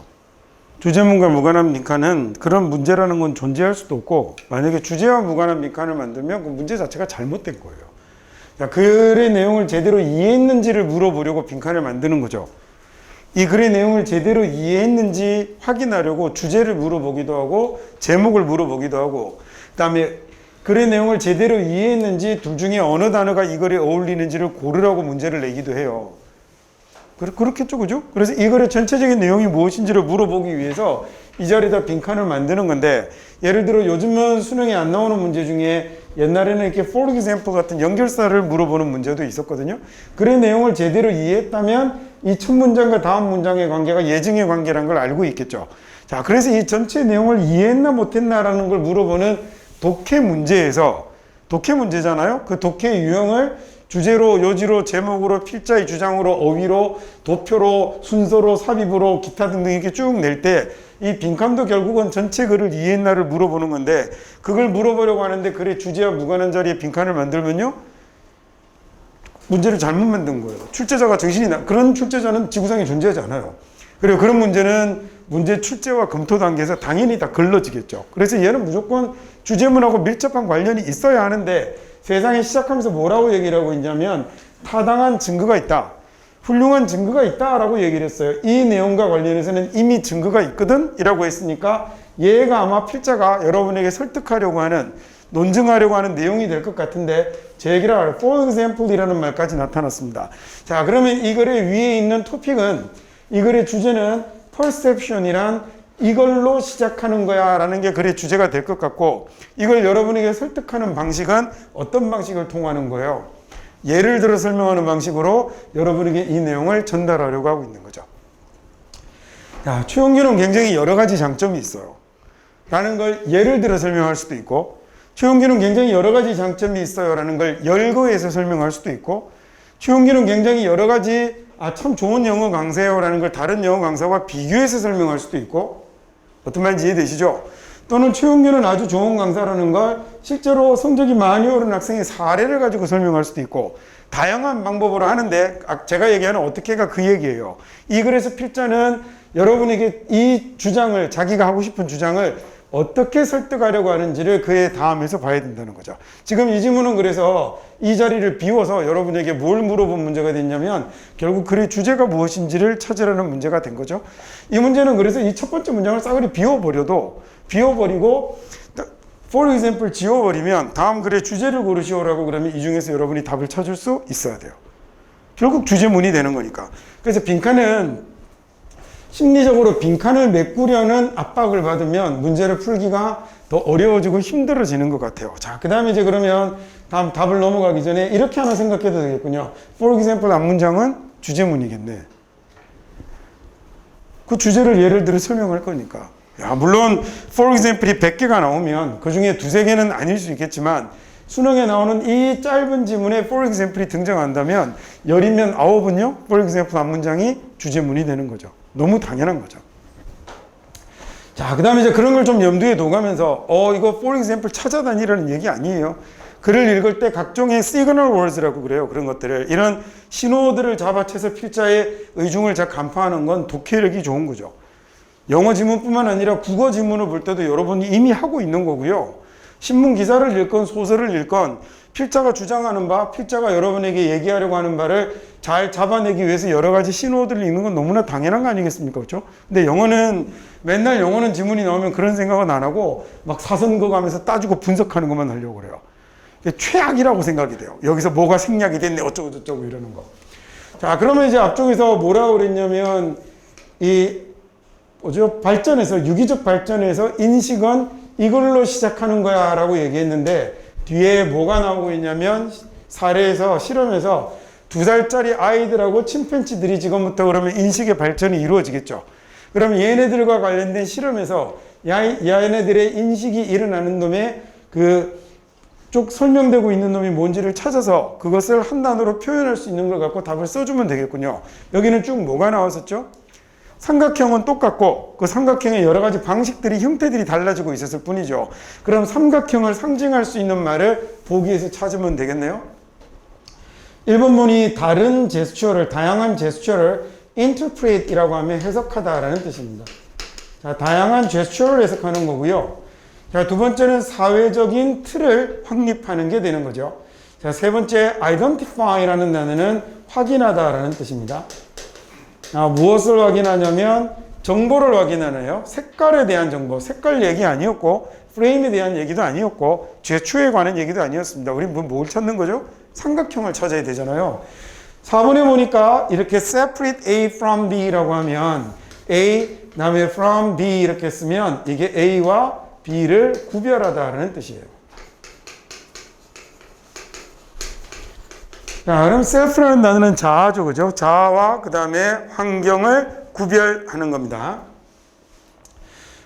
[SPEAKER 1] 주제문과 무관한 빈칸은 그런 문제라는 건 존재할 수도 없고 만약에 주제와 무관한 빈칸을 만들면 그 문제 자체가 잘못된 거예요. 자, 글의 내용을 제대로 이해했는지를 물어보려고 빈칸을 만드는 거죠. 이 글의 내용을 제대로 이해했는지 확인하려고 주제를 물어보기도 하고 제목을 물어보기도 하고 그 다음에 글의 내용을 제대로 이해했는지 둘 중에 어느 단어가 이 글에 어울리는지를 고르라고 문제를 내기도 해요. 그렇겠죠, 그죠? 그래서 이 글의 전체적인 내용이 무엇인지를 물어보기 위해서 이 자리에다 빈칸을 만드는 건데 예를 들어 요즘은 수능에 안 나오는 문제 중에 옛날에는 이렇게 for example 같은 연결사를 물어보는 문제도 있었거든요. 그런 내용을 제대로 이해했다면 이 첫 문장과 다음 문장의 관계가 예증의 관계라는 걸 알고 있겠죠. 자, 그래서 이 전체 내용을 이해했나 못했나라는 걸 물어보는 독해 문제에서, 독해 문제잖아요. 그 독해 유형을 주제로, 요지로, 제목으로, 필자의 주장으로, 어휘로, 도표로, 순서로, 삽입으로, 기타 등등 이렇게 쭉 낼 때 이 빈칸도 결국은 전체 글을 이해했나를 물어보는 건데, 그걸 물어보려고 하는데 글의 주제와 무관한 자리에 빈칸을 만들면요, 문제를 잘못 만든 거예요. 출제자가 정신이 그런 출제자는 지구상에 존재하지 않아요. 그리고 그런 문제는 문제 출제와 검토 단계에서 당연히 다 걸러지겠죠. 그래서 얘는 무조건 주제문하고 밀접한 관련이 있어야 하는데, 세상에 시작하면서 뭐라고 얘기를 하고 있냐면 타당한 증거가 있다, 훌륭한 증거가 있다라고 얘기를 했어요. 이 내용과 관련해서는 이미 증거가 있거든 이라고 했으니까 얘가 아마 필자가 여러분에게 설득하려고 하는, 논증하려고 하는 내용이 될 것 같은데, 제 얘기를 하려 for example 이라는 말까지 나타났습니다. 자, 그러면 이 글의 위에 있는 토픽은, 이 글의 주제는 perception이란 이걸로 시작하는 거야 라는 게 글의 주제가 될 것 같고, 이걸 여러분에게 설득하는 방식은 어떤 방식을 통하는 거예요? 예를 들어 설명하는 방식으로 여러분에게 이 내용을 전달하려고 하고 있는 거죠. 자, 최용규는 굉장히 여러 가지 장점이 있어요 라는 걸 예를 들어 설명할 수도 있고, 최용규는 굉장히 여러 가지 장점이 있어요 라는 걸 열거해서 설명할 수도 있고, 최용규는 굉장히 여러 가지 참 좋은 영어 강사예요 라는 걸 다른 영어 강사와 비교해서 설명할 수도 있고, 어떤 말인지 이해되시죠? 또는 최용규는 아주 좋은 강사라는 걸 실제로 성적이 많이 오른 학생의 사례를 가지고 설명할 수도 있고, 다양한 방법으로 하는데, 제가 얘기하는 어떻게가 그 얘기예요. 이 글에서 필자는 여러분에게 이 주장을, 자기가 하고 싶은 주장을 어떻게 설득하려고 하는지를 그의 다음에서 봐야 된다는 거죠. 지금 이 지문은 그래서 이 자리를 비워서 여러분에게 뭘 물어본 문제가 됐냐면, 결국 글의 주제가 무엇인지를 찾으라는 문제가 된 거죠. 이 문제는 그래서 이 첫 번째 문장을 싸그리 비워버리고 for example 지워버리면 다음 글의 주제를 고르시오라고 그러면 이 중에서 여러분이 답을 찾을 수 있어야 돼요. 결국 주제문이 되는 거니까. 그래서 빈칸은 심리적으로 빈칸을 메꾸려는 압박을 받으면 문제를 풀기가 더 어려워지고 힘들어지는 것 같아요. 자, 그 다음에 이제 그러면 다음 답을 넘어가기 전에 이렇게 하나 생각해도 되겠군요. For example 앞문장은 주제문이겠네. 그 주제를 예를 들어 설명할 거니까. 야, 물론 for example이 100개가 나오면 그 중에 두세 개는 아닐 수 있겠지만, 수능에 나오는 이 짧은 지문에 for example이 등장한다면 10이면 9은요 for example 앞문장이 주제문이 되는 거죠. 너무 당연한 거죠. 자, 그 다음에 이제 그런 걸 좀 염두에 둬가면서 이거 for example 찾아다니라는 얘기 아니에요. 글을 읽을 때 각종의 signal words라고 그래요. 그런 것들을, 이런 신호들을 잡아채서 필자의 의중을 잘 간파하는 건 독해력이 좋은 거죠. 영어 지문뿐만 아니라 국어 지문을 볼 때도 여러분이 이미 하고 있는 거고요. 신문 기사를 읽건 소설을 읽건 필자가 주장하는 바, 필자가 여러분에게 얘기하려고 하는 바를 잘 잡아내기 위해서 여러 가지 신호들을 읽는 건 너무나 당연한 거 아니겠습니까? 그렇죠? 근데 영어는 맨날 영어는 지문이 나오면 그런 생각은 안 하고 막 사선 그어가면서 따지고 분석하는 것만 하려고 그래요. 최악이라고 생각이 돼요. 여기서 뭐가 생략이 됐네 어쩌고 저쩌고 이러는 거. 자, 그러면 이제 앞쪽에서 뭐라고 그랬냐면 발전에서, 유기적 발전에서 인식은 이걸로 시작하는 거야 라고 얘기했는데, 뒤에 뭐가 나오고 있냐면 사례에서, 실험에서 2살짜리 아이들하고 침팬지들이 지금부터 그러면 인식의 발전이 이루어지겠죠. 그럼 얘네들과 관련된 실험에서 얘네들의 인식이 일어나는 놈의 쭉 설명되고 있는 놈이 뭔지를 찾아서 그것을 한 단어로 표현할 수 있는 걸 갖고 답을 써주면 되겠군요. 여기는 쭉 뭐가 나왔었죠? 삼각형은 똑같고 그 삼각형의 여러 가지 방식들이, 형태들이 달라지고 있었을 뿐이죠. 그럼 삼각형을 상징할 수 있는 말을 보기에서 찾으면 되겠네요. 1번문이 다른 제스처를, 다양한 제스처를 interpret 이라고 하면 해석하다라는 뜻입니다. 자, 다양한 제스처를 해석하는 거고요. 자, 두 번째는 사회적인 틀을 확립하는 게 되는 거죠. 자, 세 번째 identify라는 단어는 확인하다라는 뜻입니다. 무엇을 확인하냐면 정보를 확인하네요. 색깔에 대한 정보, 색깔 얘기 아니었고 프레임에 대한 얘기도 아니었고 제초에 관한 얘기도 아니었습니다. 우리 뭘 찾는 거죠? 삼각형을 찾아야 되잖아요. 4번에 보니까 이렇게 separate A from B라고 하면 A, 다음에 from B 이렇게 쓰면 이게 A와 B를 구별하다라는 뜻이에요. 자, 그럼 self라는 단어는 자아죠, 그죠? 자아와 그 다음에 환경을 구별하는 겁니다.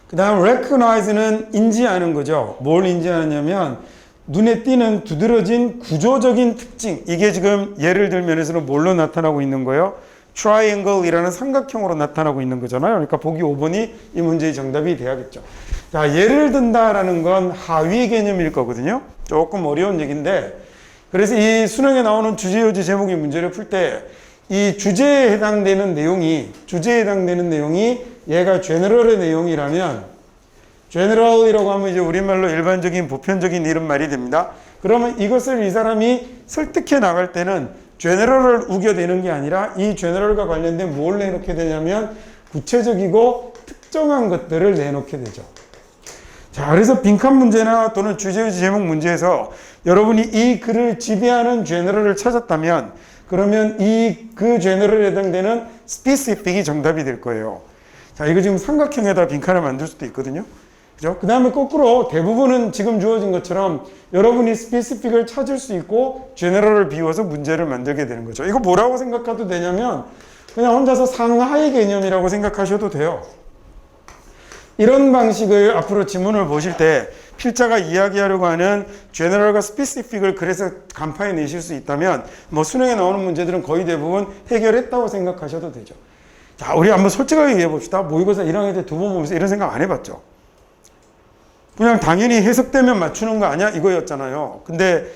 [SPEAKER 1] 그 다음 recognize는 인지하는 거죠. 뭘 인지하냐면 눈에 띄는 두드러진 구조적인 특징. 이게 지금 예를 들면에서는 뭘로 나타나고 있는 거예요? triangle이라는 삼각형으로 나타나고 있는 거잖아요. 그러니까 보기 5번이 이 문제의 정답이 돼야겠죠. 자, 예를 든다라는 건 하위 개념일 거거든요. 조금 어려운 얘기인데, 그래서 이 수능에 나오는 주제, 요지, 제목의 문제를 풀 때 이 주제에 해당되는 내용이 얘가 general의 내용이라면, general이라고 하면 이제 우리말로 일반적인 보편적인 이런 말이 됩니다. 그러면 이것을 이 사람이 설득해 나갈 때는 general을 우겨대는 게 아니라 이 general과 관련된 뭘 내놓게 되냐면 구체적이고 특정한 것들을 내놓게 되죠. 자, 그래서 빈칸 문제나 또는 주제의지 제목 문제에서 여러분이 이 글을 지배하는 general을 찾았다면 그러면 그 general에 해당되는 specific이 정답이 될 거예요. 자, 이거 지금 삼각형에다 빈칸을 만들 수도 있거든요. 그죠? 그 다음에 거꾸로 대부분은 지금 주어진 것처럼 여러분이 specific을 찾을 수 있고 general을 비워서 문제를 만들게 되는 거죠. 이거 뭐라고 생각해도 되냐면 그냥 혼자서 상하의 개념이라고 생각하셔도 돼요. 이런 방식을 앞으로 지문을 보실 때 필자가 이야기하려고 하는 general과 specific을 그래서 간파해 내실 수 있다면 뭐 수능에 나오는 문제들은 거의 대부분 해결했다고 생각하셔도 되죠. 자, 우리 한번 솔직하게 얘기해 봅시다. 모의고사 1학년 때 2번 보면서 이런 생각 안 해봤죠? 그냥 당연히 해석되면 맞추는 거 아니야? 이거였잖아요. 근데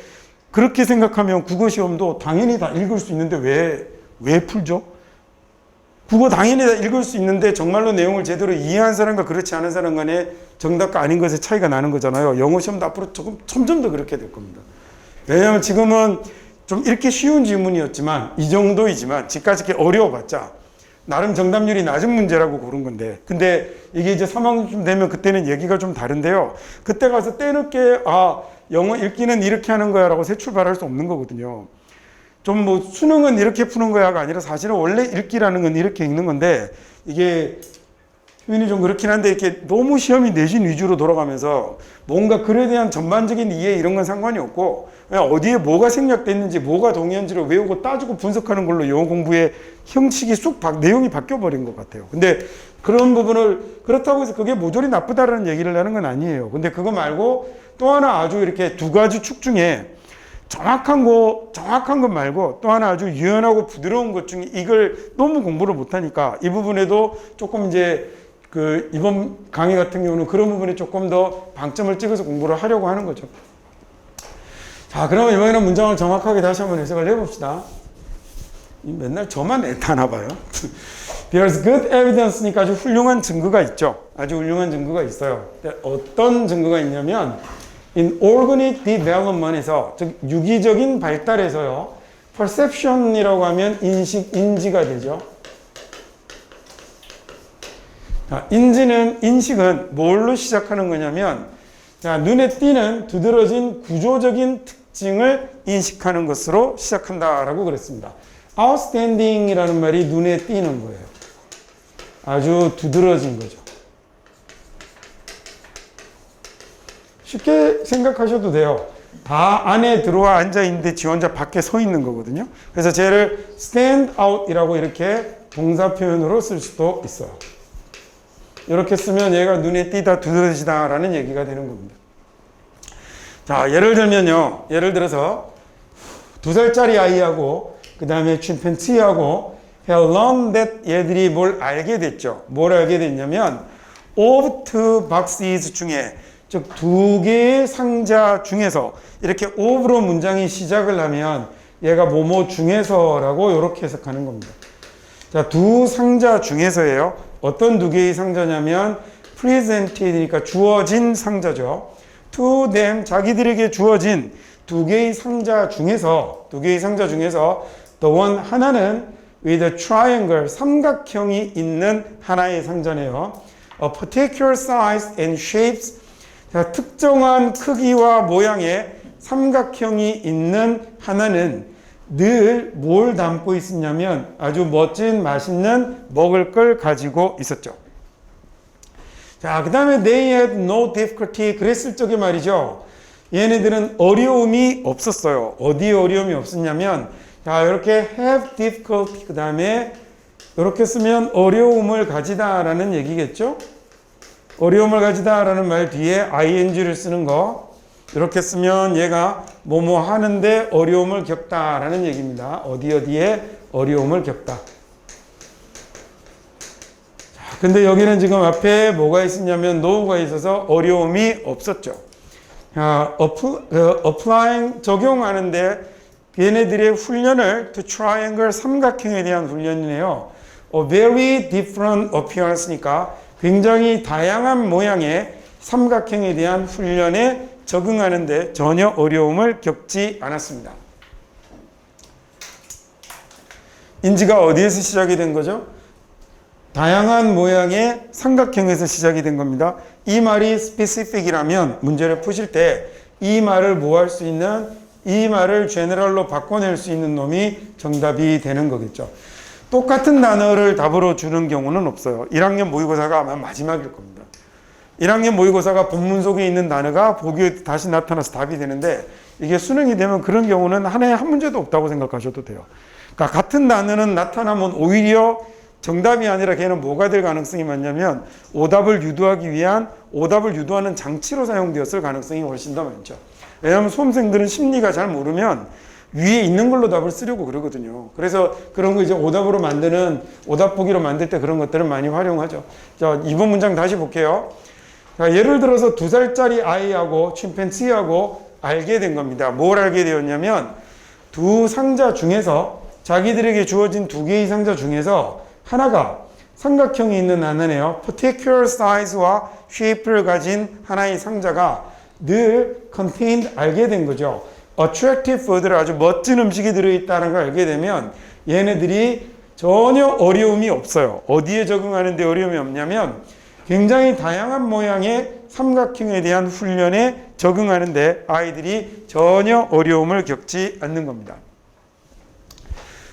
[SPEAKER 1] 그렇게 생각하면 국어 시험도 당연히 다 읽을 수 있는데 왜 풀죠? 국어 당연히 다 읽을 수 있는데 정말로 내용을 제대로 이해한 사람과 그렇지 않은 사람 간에 정답과 아닌 것의 차이가 나는 거잖아요. 영어 시험도 앞으로 점점 더 그렇게 될 겁니다. 왜냐하면 지금은 좀 이렇게 쉬운 질문이었지만 이 정도이지만 지금까지 이렇게 어려워봤자 나름 정답률이 낮은 문제라고 고른 건데, 근데 이게 이제 3학년쯤 되면 그때는 얘기가 좀 다른데요. 그때 가서 때늦게 영어 읽기는 이렇게 하는 거야 라고 새 출발할 수 없는 거거든요. 좀 뭐 수능은 이렇게 푸는 거야가 아니라 사실은 원래 읽기라는 건 이렇게 읽는 건데, 이게 표현이 좀 그렇긴 한데 이렇게 너무 시험이 내신 위주로 돌아가면서 뭔가 글에 대한 전반적인 이해 이런 건 상관이 없고 그냥 어디에 뭐가 생략됐는지 뭐가 동의한지를 외우고 따지고 분석하는 걸로 영어 공부의 형식이 내용이 바뀌어 버린 것 같아요. 근데 그런 부분을 그렇다고 해서 그게 모조리 나쁘다라는 얘기를 하는 건 아니에요. 근데 그거 말고 또 하나 아주 이렇게 두 가지 축 중에 정확한 것 말고 또 하나 아주 유연하고 부드러운 것 중에 이걸 너무 공부를 못하니까 이 부분에도 조금 이제 이번 강의 같은 경우는 그런 부분에 조금 더 방점을 찍어서 공부를 하려고 하는 거죠. 자, 그러면 이번에는 문장을 정확하게 다시 한번 해석을 해봅시다. 맨날 저만 애타나 봐요. There's good evidence니까 아주 훌륭한 증거가 있죠. 아주 훌륭한 증거가 있어요. 어떤 증거가 있냐면 in organic development에서, 즉 유기적인 발달에서요, perception이라고 하면 인지가 되죠. 자, 인식은 뭘로 시작하는 거냐면, 자, 눈에 띄는 두드러진 구조적인 특징을 인식하는 것으로 시작한다라고 그랬습니다. outstanding이라는 말이 눈에 띄는 거예요. 아주 두드러진 거죠. 쉽게 생각하셔도 돼요. 다 안에 들어와 앉아 있는데 지 혼자 밖에 서 있는 거거든요. 그래서 쟤를 stand out이라고 이렇게 동사 표현으로 쓸 수도 있어요. 이렇게 쓰면 얘가 눈에 띄다, 두드러지다 라는 얘기가 되는 겁니다. 자, 예를 들면요. 예를 들어서 2살짜리 아이하고 그 다음에 침팬지하고 have learned that 얘들이 뭘 알게 됐죠. 뭘 알게 됐냐면 of two boxes 중에, 즉 2개의 상자 중에서, 이렇게 of로 문장이 시작을 하면 얘가 뭐뭐 중에서라고 이렇게 해석하는 겁니다. 자, 2 상자 중에서예요. 어떤 2개의 상자냐면 presented니까 주어진 상자죠. to them, 자기들에게 주어진 2개의 상자 중에서 the one, 하나는 with a triangle, 삼각형이 있는 하나의 상자네요. A particular size and shapes, 자, 특정한 크기와 모양의 삼각형이 있는 하나는 늘 뭘 담고 있었냐면 아주 멋진 맛있는 먹을 걸 가지고 있었죠. 자, 그 다음에 they had no difficulty, 그랬을 적에 말이죠. 얘네들은 어려움이 없었어요. 어디에 어려움이 없었냐면 자, 이렇게 have difficulty 그 다음에 이렇게 쓰면 어려움을 가지다라는 얘기겠죠? 어려움을 가지다라는 말 뒤에 ing를 쓰는 거 이렇게 쓰면 얘가 뭐뭐 하는데 어려움을 겪다라는 얘기입니다. 어디에 어려움을 겪다. 자, 근데 여기는 지금 앞에 뭐가 있었냐면 no가 있어서 어려움이 없었죠. 자, applying 적용하는데 얘네들의 훈련을 to triangle 삼각형에 대한 훈련이네요. very different appearance니까 굉장히 다양한 모양의 삼각형에 대한 훈련에 적응하는데 전혀 어려움을 겪지 않았습니다. 인지가 어디에서 시작이 된 거죠? 다양한 모양의 삼각형에서 시작이 된 겁니다. 이 말이 specific이라면 문제를 푸실 때 이 말을 뭐 할 수 있는 이 말을 general로 바꿔낼 수 있는 놈이 정답이 되는 거겠죠. 똑같은 단어를 답으로 주는 경우는 없어요. 1학년 모의고사가 아마 마지막일 겁니다. 1학년 모의고사가 본문 속에 있는 단어가 보기에 다시 나타나서 답이 되는데 이게 수능이 되면 그런 경우는 한 해에 한 문제도 없다고 생각하셔도 돼요. 그러니까 같은 단어는 나타나면 오히려 정답이 아니라 걔는 뭐가 될 가능성이 많냐면 오답을 유도하는 장치로 사용되었을 가능성이 훨씬 더 많죠. 왜냐하면 수험생들은 심리가 잘 모르면 위에 있는 걸로 답을 쓰려고 그러거든요. 그래서 그런 거 이제 오답으로 만드는 오답 보기로 만들 때 그런 것들을 많이 활용하죠. 자, 이번 문장 다시 볼게요. 자, 예를 들어서 2살짜리 아이하고 침팬지하고 알게 된 겁니다. 뭘 알게 되었냐면 두 상자 중에서 자기들에게 주어진 두 개의 상자 중에서 하나가 삼각형이 있는 하나네요. particular size와 shape를 가진 하나의 상자가 늘 contained 알게 된 거죠. attractive food를 아주 멋진 음식이 들어있다는 걸 알게 되면 얘네들이 전혀 어려움이 없어요. 어디에 적응하는데 어려움이 없냐면 굉장히 다양한 모양의 삼각형에 대한 훈련에 적응하는데 아이들이 전혀 어려움을 겪지 않는 겁니다.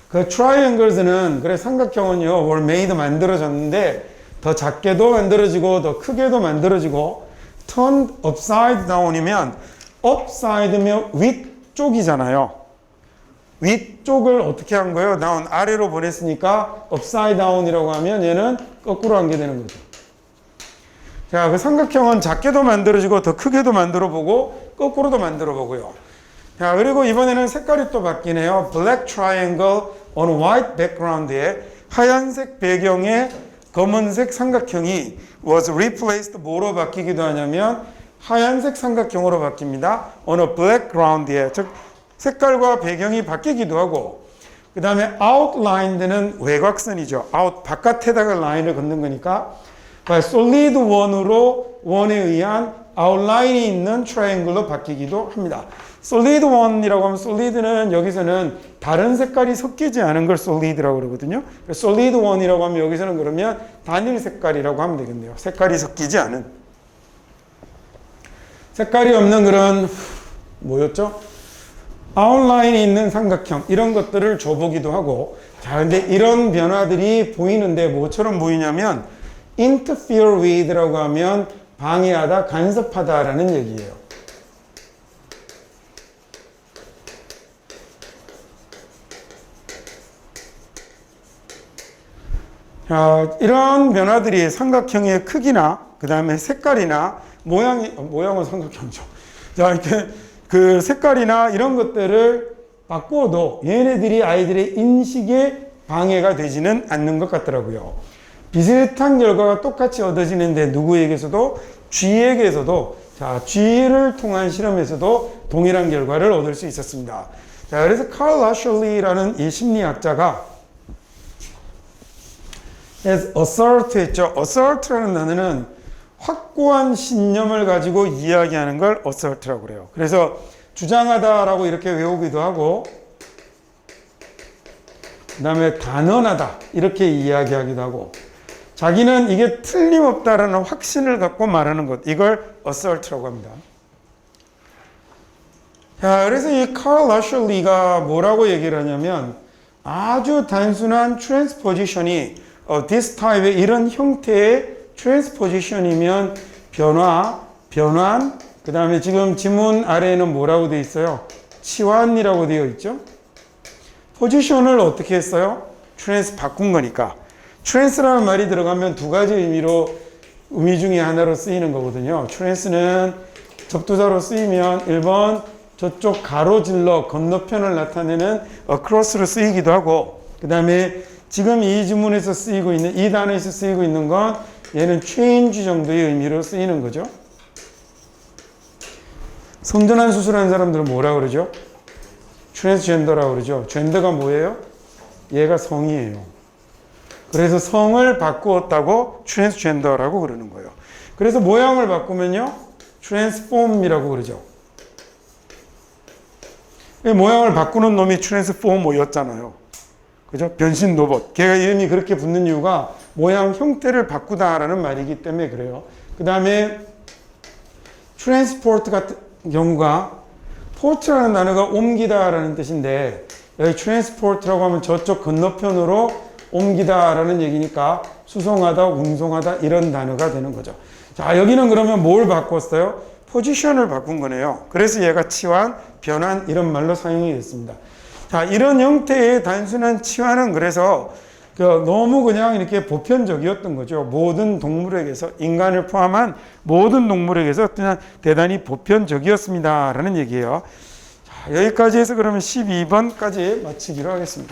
[SPEAKER 1] 그 triangles는 그래 삼각형은요 were made 만들어졌는데 더 작게도 만들어지고 더 크게도 만들어지고 turned upside down이면 upside면 위쪽이잖아요. 위쪽을 어떻게 한 거예요? down 아래로 보냈으니까 upside down이라고 하면 얘는 거꾸로 한 게 되는 거죠. 자, 그 삼각형은 작게도 만들어지고 더 크게도 만들어 보고 거꾸로도 만들어 보고요. 자, 그리고 이번에는 색깔이 또 바뀌네요. black triangle on white background에 하얀색 배경에 검은색 삼각형이 was replaced 뭐로 바뀌기도 하냐면 하얀색 삼각형으로 바뀝니다. on a black ground에 즉 색깔과 배경이 바뀌기도 하고 그 다음에 outlined는 외곽선이죠. out 바깥에다가 라인을 긋는 거니까 solid one으로 원에 의한 outline이 있는 triangle로 바뀌기도 합니다. solid one이라고 하면 solid는 여기서는 다른 색깔이 섞이지 않은 걸 solid라고 그러거든요. solid one이라고 하면 여기서는 그러면 단일 색깔이라고 하면 되겠네요. 색깔이 섞이지 않은. 색깔이 없는 그런 뭐였죠? 아웃라인이 있는 삼각형 이런 것들을 줘보기도 하고 자 근데 이런 변화들이 보이는데 뭐처럼 보이냐면 interfere with라고 하면 방해하다, 간섭하다라는 얘기예요. 자, 이런 변화들이 삼각형의 크기나 그 다음에 색깔이나 모양은 삼각형이죠. 자, 이렇게 그 색깔이나 이런 것들을 바꿔도 얘네들이 아이들의 인식에 방해가 되지는 않는 것 같더라고요. 비슷한 결과가 똑같이 얻어지는데 누구에게서도 G에게서도 자, G를 통한 실험에서도 동일한 결과를 얻을 수 있었습니다. 자, 그래서 칼 라셜리라는 이 심리학자가 as assert 했죠. assert라는 단어는 확고한 신념을 가지고 이야기하는 걸 assert라고 그래요. 그래서 주장하다라고 이렇게 외우기도 하고 그 다음에 단언하다 이렇게 이야기하기도 하고 자기는 이게 틀림없다라는 확신을 갖고 말하는 것 이걸 assert라고 합니다. 자, 그래서 이 칼 라셜리가 뭐라고 얘기를 하냐면 아주 단순한 transposition이 this type의 이런 형태의 transposition이면 변환, 그 다음에 지금 지문 아래에는 뭐라고 되어 있어요? 치환이라고 되어 있죠? 포지션을 어떻게 했어요? 트랜스 바꾼 거니까. 트랜스라는 말이 들어가면 두 가지 의미 중에 하나로 쓰이는 거거든요. 트랜스는 접두사로 쓰이면 1번 저쪽 가로질러 건너편을 나타내는 across로 쓰이기도 하고, 그 다음에 지금 이 지문에서 쓰이고 있는 이 단어에서 쓰이고 있는 건 얘는 change 정도의 의미로 쓰이는 거죠. 성전환 수술하는 사람들은 뭐라 그러죠? 트랜스젠더라고 그러죠. 젠더가 뭐예요? 얘가 성이에요. 그래서 성을 바꾸었다고 트랜스젠더라고 그러는 거예요. 그래서 모양을 바꾸면요, 트랜스폼이라고 그러죠. 모양을 바꾸는 놈이 트랜스포머였잖아요. 그죠? 변신 로봇. 걔가 이름이 그렇게 붙는 이유가 모양 형태를 바꾸다라는 말이기 때문에 그래요. 그 다음에 트랜스포트 같은 경우가 포트라는 단어가 옮기다라는 뜻인데, 여기 트랜스포트라고 하면 저쪽 건너편으로 옮기다라는 얘기니까 수송하다, 운송하다 이런 단어가 되는 거죠. 자, 여기는 그러면 뭘 바꿨어요? 포지션을 바꾼 거네요. 그래서 얘가 치환, 변환 이런 말로 사용이 됐습니다. 자, 이런 형태의 단순한 치환은 그래서 너무 그냥 이렇게 보편적이었던 거죠. 모든 동물에게서, 인간을 포함한 모든 동물에게서 그냥 대단히 보편적이었습니다 라는 얘기예요. 자, 여기까지 해서 그러면 12번까지 마치기로 하겠습니다.